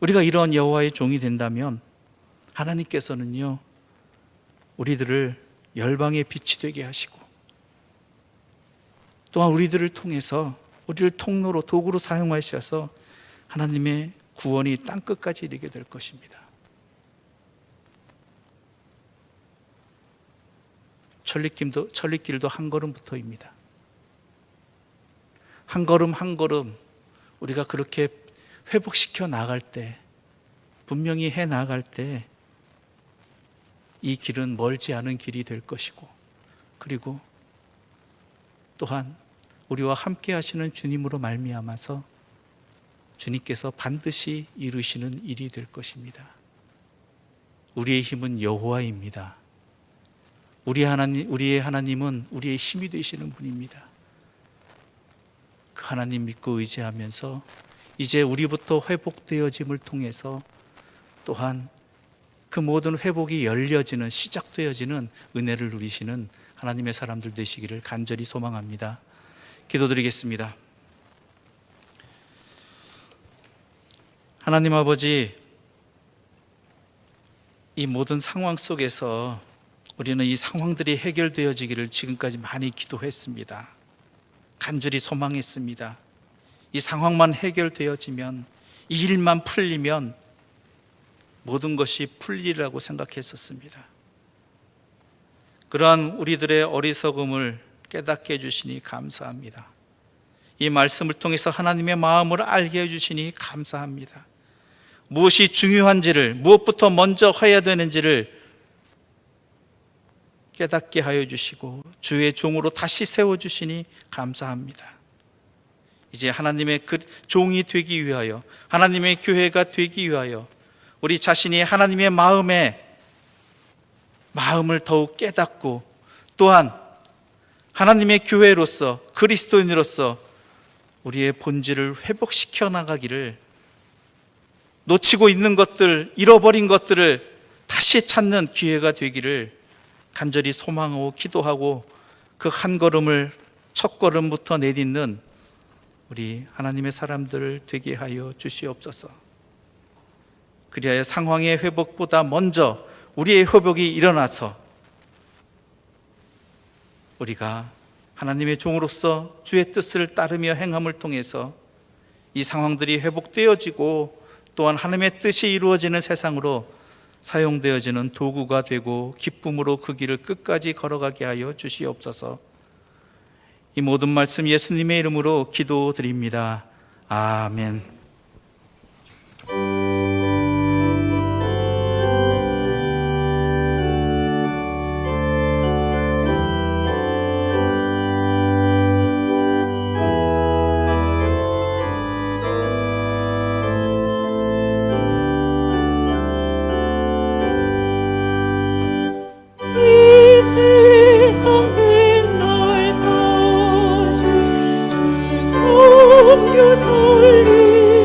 우리가 이런 여호와의 종이 된다면 하나님께서는요 우리들을 열방의 빛이 되게 하시고 또한 우리들을 통해서, 우리를 통로로, 도구로 사용하셔서 하나님의 구원이 땅끝까지 이르게 될 것입니다. 천리길도 한 걸음부터입니다. 한 걸음 한 걸음 우리가 그렇게 회복시켜 나갈 때, 분명히 해 나갈 때 이 길은 멀지 않은 길이 될 것이고, 그리고 또한 우리와 함께 하시는 주님으로 말미암아서 주님께서 반드시 이루시는 일이 될 것입니다. 우리의 힘은 여호와입니다. 우리의 하나님은 우리의 힘이 되시는 분입니다. 그 하나님 믿고 의지하면서 이제 우리부터 회복되어짐을 통해서 또한 그 모든 회복이 열려지는, 시작되어지는 은혜를 누리시는 하나님의 사람들 되시기를 간절히 소망합니다. 기도드리겠습니다. 하나님 아버지, 이 모든 상황 속에서 우리는 이 상황들이 해결되어지기를 지금까지 많이 기도했습니다. 간절히 소망했습니다. 이 상황만 해결되어지면, 이 일만 풀리면 모든 것이 풀리라고 생각했었습니다. 그러한 우리들의 어리석음을 깨닫게 해주시니 감사합니다. 이 말씀을 통해서 하나님의 마음을 알게 해주시니 감사합니다. 무엇이 중요한지를, 무엇부터 먼저 해야 되는지를 깨닫게 하여 주시고 주의 종으로 다시 세워주시니 감사합니다. 이제 하나님의 그 종이 되기 위하여, 하나님의 교회가 되기 위하여 우리 자신이 하나님의 마음을 더욱 깨닫고, 또한 하나님의 교회로서, 그리스도인으로서 우리의 본질을 회복시켜 나가기를, 놓치고 있는 것들, 잃어버린 것들을 다시 찾는 기회가 되기를 간절히 소망하고 기도하고, 그 한 걸음을, 첫 걸음부터 내딛는 우리 하나님의 사람들 되게 하여 주시옵소서. 그리하여 상황의 회복보다 먼저 우리의 회복이 일어나서 우리가 하나님의 종으로서 주의 뜻을 따르며 행함을 통해서 이 상황들이 회복되어지고, 또한 하나님의 뜻이 이루어지는 세상으로 사용되어지는 도구가 되고 기쁨으로 그 길을 끝까지 걸어가게 하여 주시옵소서. 이 모든 말씀 예수님의 이름으로 기도드립니다. 아멘. 이 세상 끝날까지 주 섬겨 살리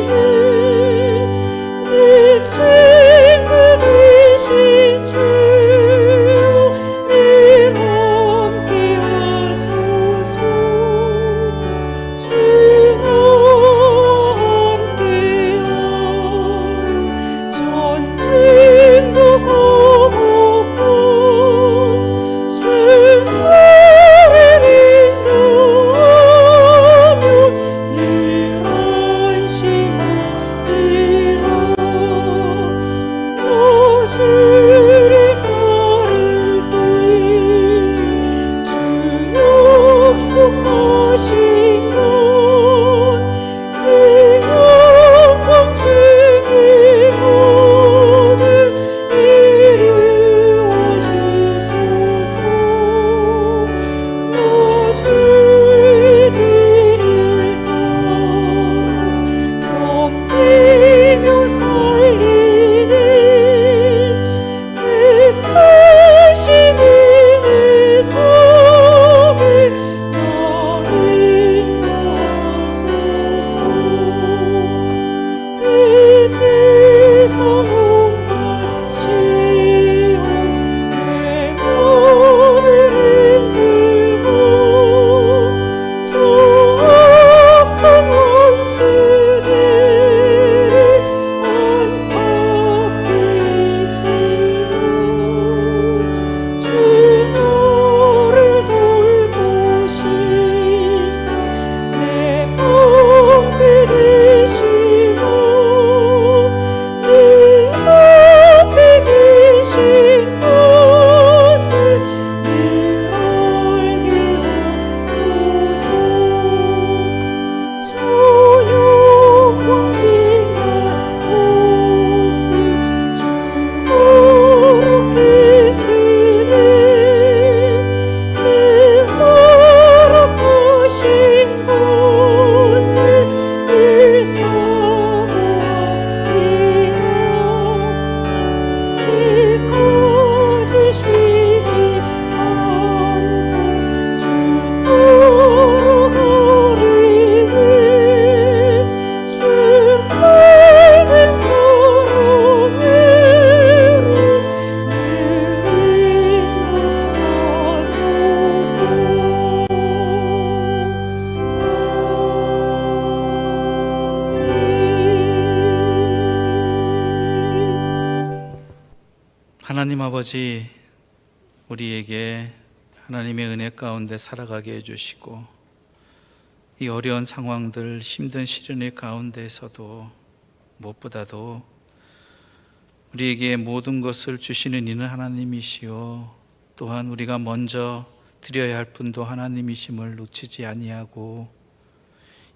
아버지, 우리에게 하나님의 은혜 가운데 살아가게 해주시고 이 어려운 상황들, 힘든 시련의 가운데에서도 무엇보다도 우리에게 모든 것을 주시는 이는 하나님이시요, 또한 우리가 먼저 드려야 할 분도 하나님이심을 놓치지 아니하고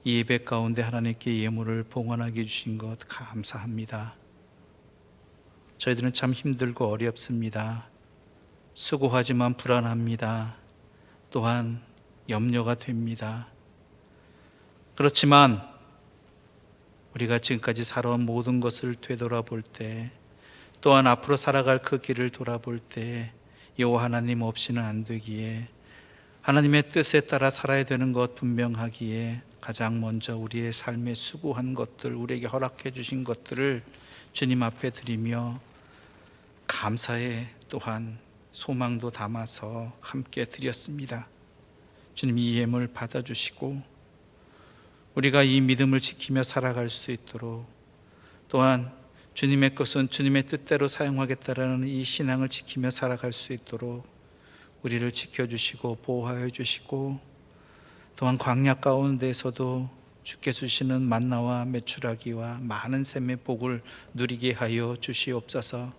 이 예배 가운데 하나님께 예물을 봉헌하게 해주신 것 감사합니다. 저희들은 참 힘들고 어렵습니다. 수고하지만 불안합니다. 또한 염려가 됩니다. 그렇지만 우리가 지금까지 살아온 모든 것을 되돌아볼 때, 또한 앞으로 살아갈 그 길을 돌아볼 때 여호와 하나님 없이는 안 되기에, 하나님의 뜻에 따라 살아야 되는 것 분명하기에 가장 먼저 우리의 삶에 수고한 것들, 우리에게 허락해 주신 것들을 주님 앞에 드리며 감사에 또한 소망도 담아서 함께 드렸습니다. 주님, 이 예물 받아주시고 우리가 이 믿음을 지키며 살아갈 수 있도록, 또한 주님의 것은 주님의 뜻대로 사용하겠다라는 이 신앙을 지키며 살아갈 수 있도록 우리를 지켜주시고 보호하여 주시고, 또한 광야 가운데에서도 주께서 주시는 만나와 메추라기와 많은 샘의 복을 누리게 하여 주시옵소서.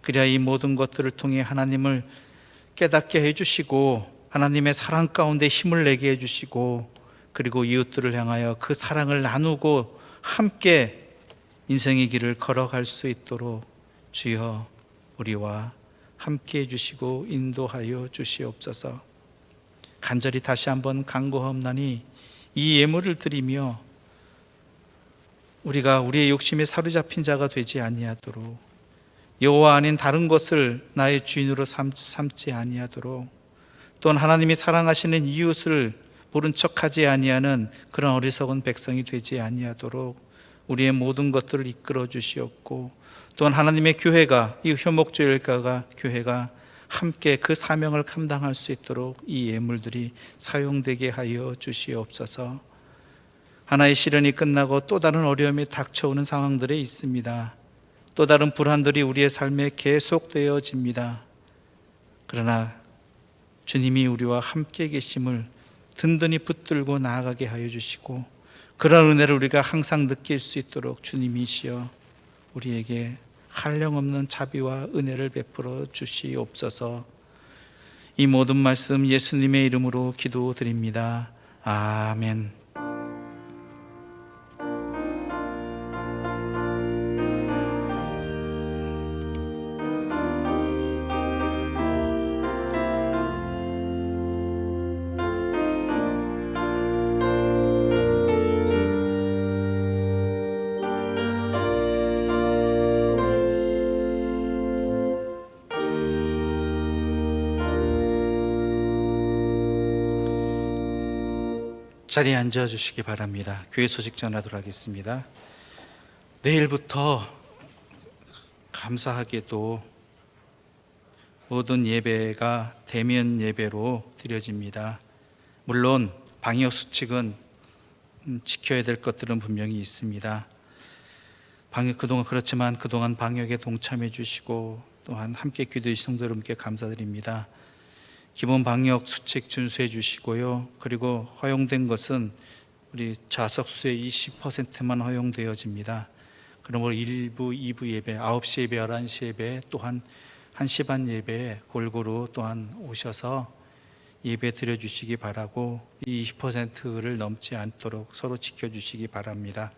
그래야 이 모든 것들을 통해 하나님을 깨닫게 해주시고 하나님의 사랑 가운데 힘을 내게 해주시고, 그리고 이웃들을 향하여 그 사랑을 나누고 함께 인생의 길을 걸어갈 수 있도록 주여 우리와 함께 해주시고 인도하여 주시옵소서. 간절히 다시 한번 간구하옵나니 이 예물을 드리며 우리가 우리의 욕심에 사로잡힌 자가 되지 아니하도록, 여호와 아닌 다른 것을 나의 주인으로 삼지 아니하도록, 또한 하나님이 사랑하시는 이웃을 모른 척하지 아니하는 그런 어리석은 백성이 되지 아니하도록 우리의 모든 것들을 이끌어 주시옵고, 또한 하나님의 교회가, 이 효목조일가가 교회가 함께 그 사명을 감당할 수 있도록 이 예물들이 사용되게 하여 주시옵소서. 하나의 시련이 끝나고 또 다른 어려움이 닥쳐오는 상황들에 있습니다. 또 다른 불안들이 우리의 삶에 계속되어집니다. 그러나 주님이 우리와 함께 계심을 든든히 붙들고 나아가게 하여 주시고, 그런 은혜를 우리가 항상 느낄 수 있도록 주님이시여 우리에게 한량없는 자비와 은혜를 베풀어 주시옵소서. 이 모든 말씀 예수님의 이름으로 기도드립니다. 아멘. 자리에 앉아 주시기 바랍니다. 교회 소식 전하도록 하겠습니다. 내일부터 감사하게도 모든 예배가 대면 예배로 드려집니다. 물론 방역 수칙은 지켜야 될 것들은 분명히 있습니다. 그렇지만 그동안 방역에 동참해 주시고 또한 함께 기도해 주신 성도 여러분께 감사드립니다. 기본 방역 수칙 준수해 주시고요. 그리고 허용된 것은 우리 좌석수의 20%만 허용되어집니다. 그러므로 1부, 2부 예배, 9시 예배, 11시 예배, 또한 1시 반 예배에 골고루 또한 오셔서 예배 드려주시기 바라고, 이 20%를 넘지 않도록 서로 지켜주시기 바랍니다.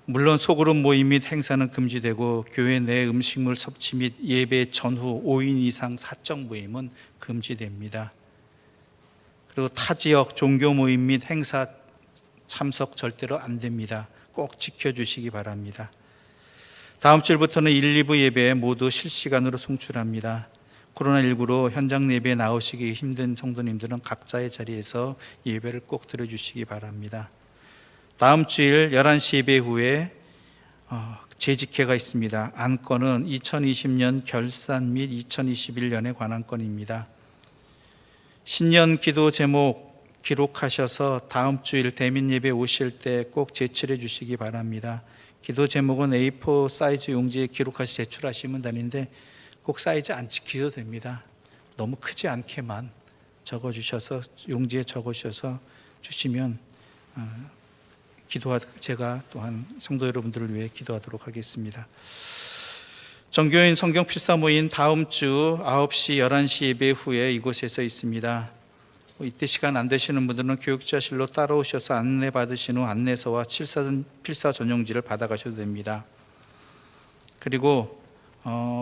물론 소그룹 모임 및 행사는 금지되고 교회 내 음식물 섭취 및 예배 전후 5인 이상 사적 모임은 금지됩니다. 그리고 타 지역 종교 모임 및 행사 참석 절대로 안 됩니다. 꼭 지켜주시기 바랍니다. 다음 주부터는 1, 2부 예배 모두 실시간으로 송출합니다. 코로나19로 현장 예배에 나오시기 힘든 성도님들은 각자의 자리에서 예배를 꼭 드려주시기 바랍니다. 다음 주일 11시 예배 후에 재직회가 있습니다. 안건은 2020년 결산 및 2021년에 관한 건입니다. 신년 기도 제목 기록하셔서 다음 주일 대면 예배 오실 때 꼭 제출해 주시기 바랍니다. 기도 제목은 A4 사이즈 용지에 기록하시 제출하시면 되는데 꼭 사이즈 안 지키셔도 됩니다. 너무 크지 않게만 적어주셔서 용지에 적으셔서 주시면 제가 또한 성도 여러분들을 위해 기도하도록 하겠습니다. 정교인 성경 필사 모임 다음 주 9시, 11시 예배 후에 이곳에서 있습니다. 이때 시간 안 되시는 분들은 교육자실로 따라오셔서 안내 받으신 후 안내서와 필사 전용지를 받아가셔도 됩니다. 그리고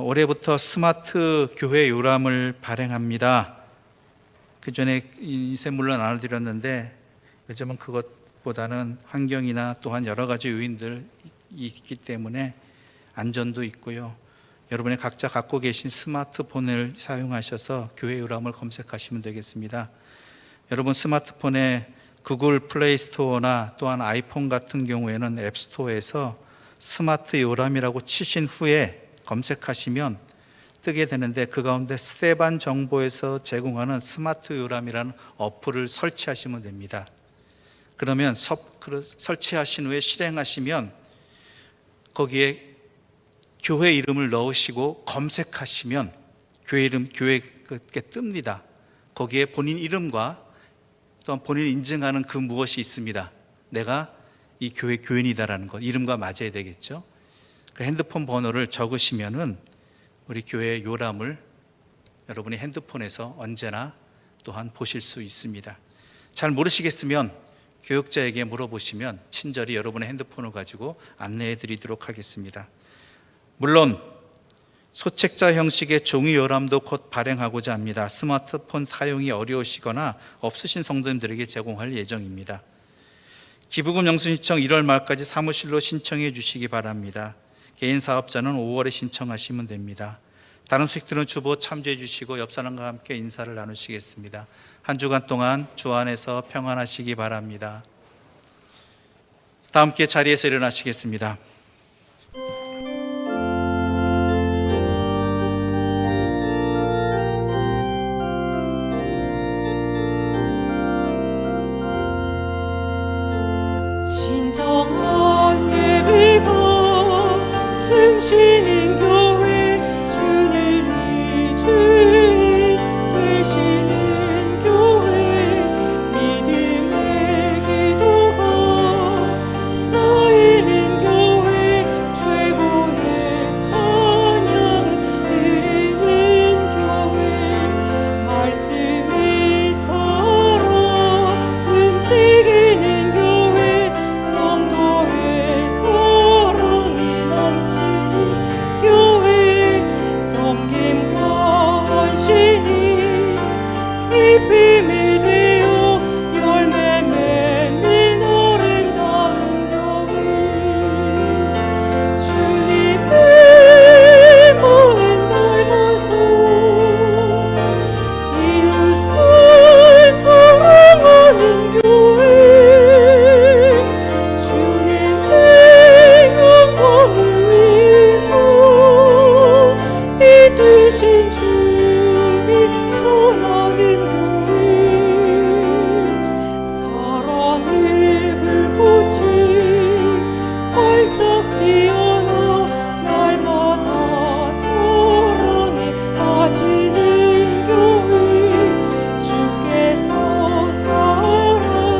올해부터 스마트 교회 요람을 발행합니다. 그 전에 인쇄물로 나눠드렸는데 요즘은 그것보다는 환경이나 또한 여러 가지 요인들이 있기 때문에 안전도 있고요. 여러분이 각자 갖고 계신 스마트폰을 사용하셔서 교회 요람을 검색하시면 되겠습니다. 여러분 스마트폰에 구글 플레이 스토어나 또한 아이폰 같은 경우에는 앱스토어에서 스마트 요람이라고 치신 후에 검색하시면 뜨게 되는데 그 가운데 스테반 정보에서 제공하는 스마트 요람이라는 어플을 설치하시면 됩니다. 그러면 설치하신 후에 실행하시면 거기에 교회 이름을 넣으시고 검색하시면 교회 그게 뜹니다. 거기에 본인 이름과 또한 본인을 인증하는 그 무엇이 있습니다. 내가 이 교회 교인이다라는 것, 이름과 맞아야 되겠죠. 그 핸드폰 번호를 적으시면은 우리 교회의 요람을 여러분이 핸드폰에서 언제나 또한 보실 수 있습니다. 잘 모르시겠으면 교육자에게 물어보시면 친절히 여러분의 핸드폰을 가지고 안내해 드리도록 하겠습니다. 물론 소책자 형식의 종이 요람도 곧 발행하고자 합니다. 스마트폰 사용이 어려우시거나 없으신 성도님들에게 제공할 예정입니다. 기부금 영수신청 1월 말까지 사무실로 신청해 주시기 바랍니다. 개인 사업자는 5월에 신청하시면 됩니다. 다른 수익들은 주보 참조해 주시고 옆 사람과 함께 인사를 나누시겠습니다. 한 주간 동안 주 안에서 평안하시기 바랍니다. 다 함께 자리에서 일어나시겠습니다. 진정한 예배가 숨쉬는 교회, 주님이 주인 되시는 교회, 믿음의 기도가 쌓이는 교회, 최고의 찬양을 드리는 교회, 말씀이 살아 움직이는 교회, 성도의 사랑이 넘치는 교회, 섬김과 헌신이 기쁨이 되어 열매 맺는 아름다운 교회, 주님의 마음 닮아서 이웃을 사랑하는 교회, 주님의 영광을 위해서 빛 되신 주님 전하는 교회, 사랑의 불꽃이 활짝 피어나 날마다 사랑에 빠지는 교회, 주께서 사랑하는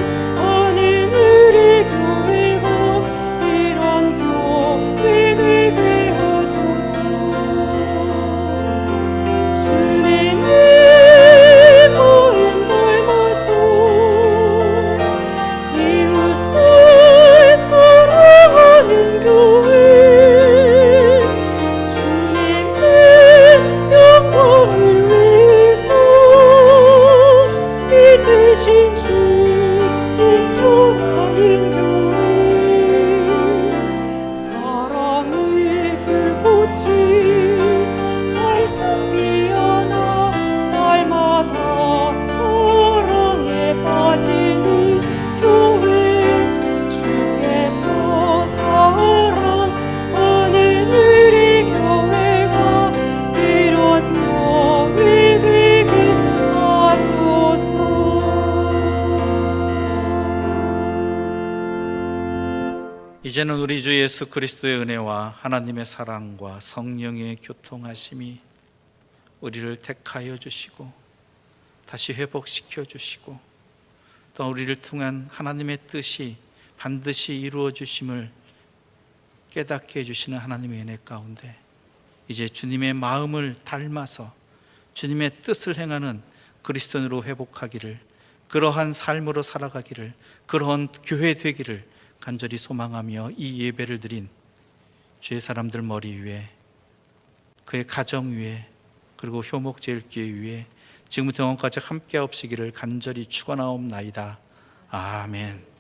우리 교회가 이런 교회 되게 하소서. 주님의 마음 닮아서 이웃을 사랑하는 교회, 주님의 영광을 위해서 빛 되신 주님 전하는 교회, 사랑의 불꽃이 활짝 피어나 날마다 사랑에 빠지는 교회, 주께서 사랑하는 우리 교회가 이런 교회 되게 하소서. 이제는 우리 주 예수 그리스도의 은혜와 하나님의 사랑과 성령의 교통하심이 우리를 택하여 주시고 다시 회복시켜 주시고 또 우리를 통한 하나님의 뜻이 반드시 이루어 주심을 깨닫게 해주시는 하나님의 은혜 가운데 이제 주님의 마음을 닮아서 주님의 뜻을 행하는 그리스도인으로 회복하기를, 그러한 삶으로 살아가기를, 그러한 교회 되기를 간절히 소망하며 이 예배를 드린 주의 사람들 머리 위에, 그의 가정 위에, 그리고 효목제일교회 위에 지금부터 영원까지 함께 하옵시기를 간절히 축원하옵나이다. 아멘.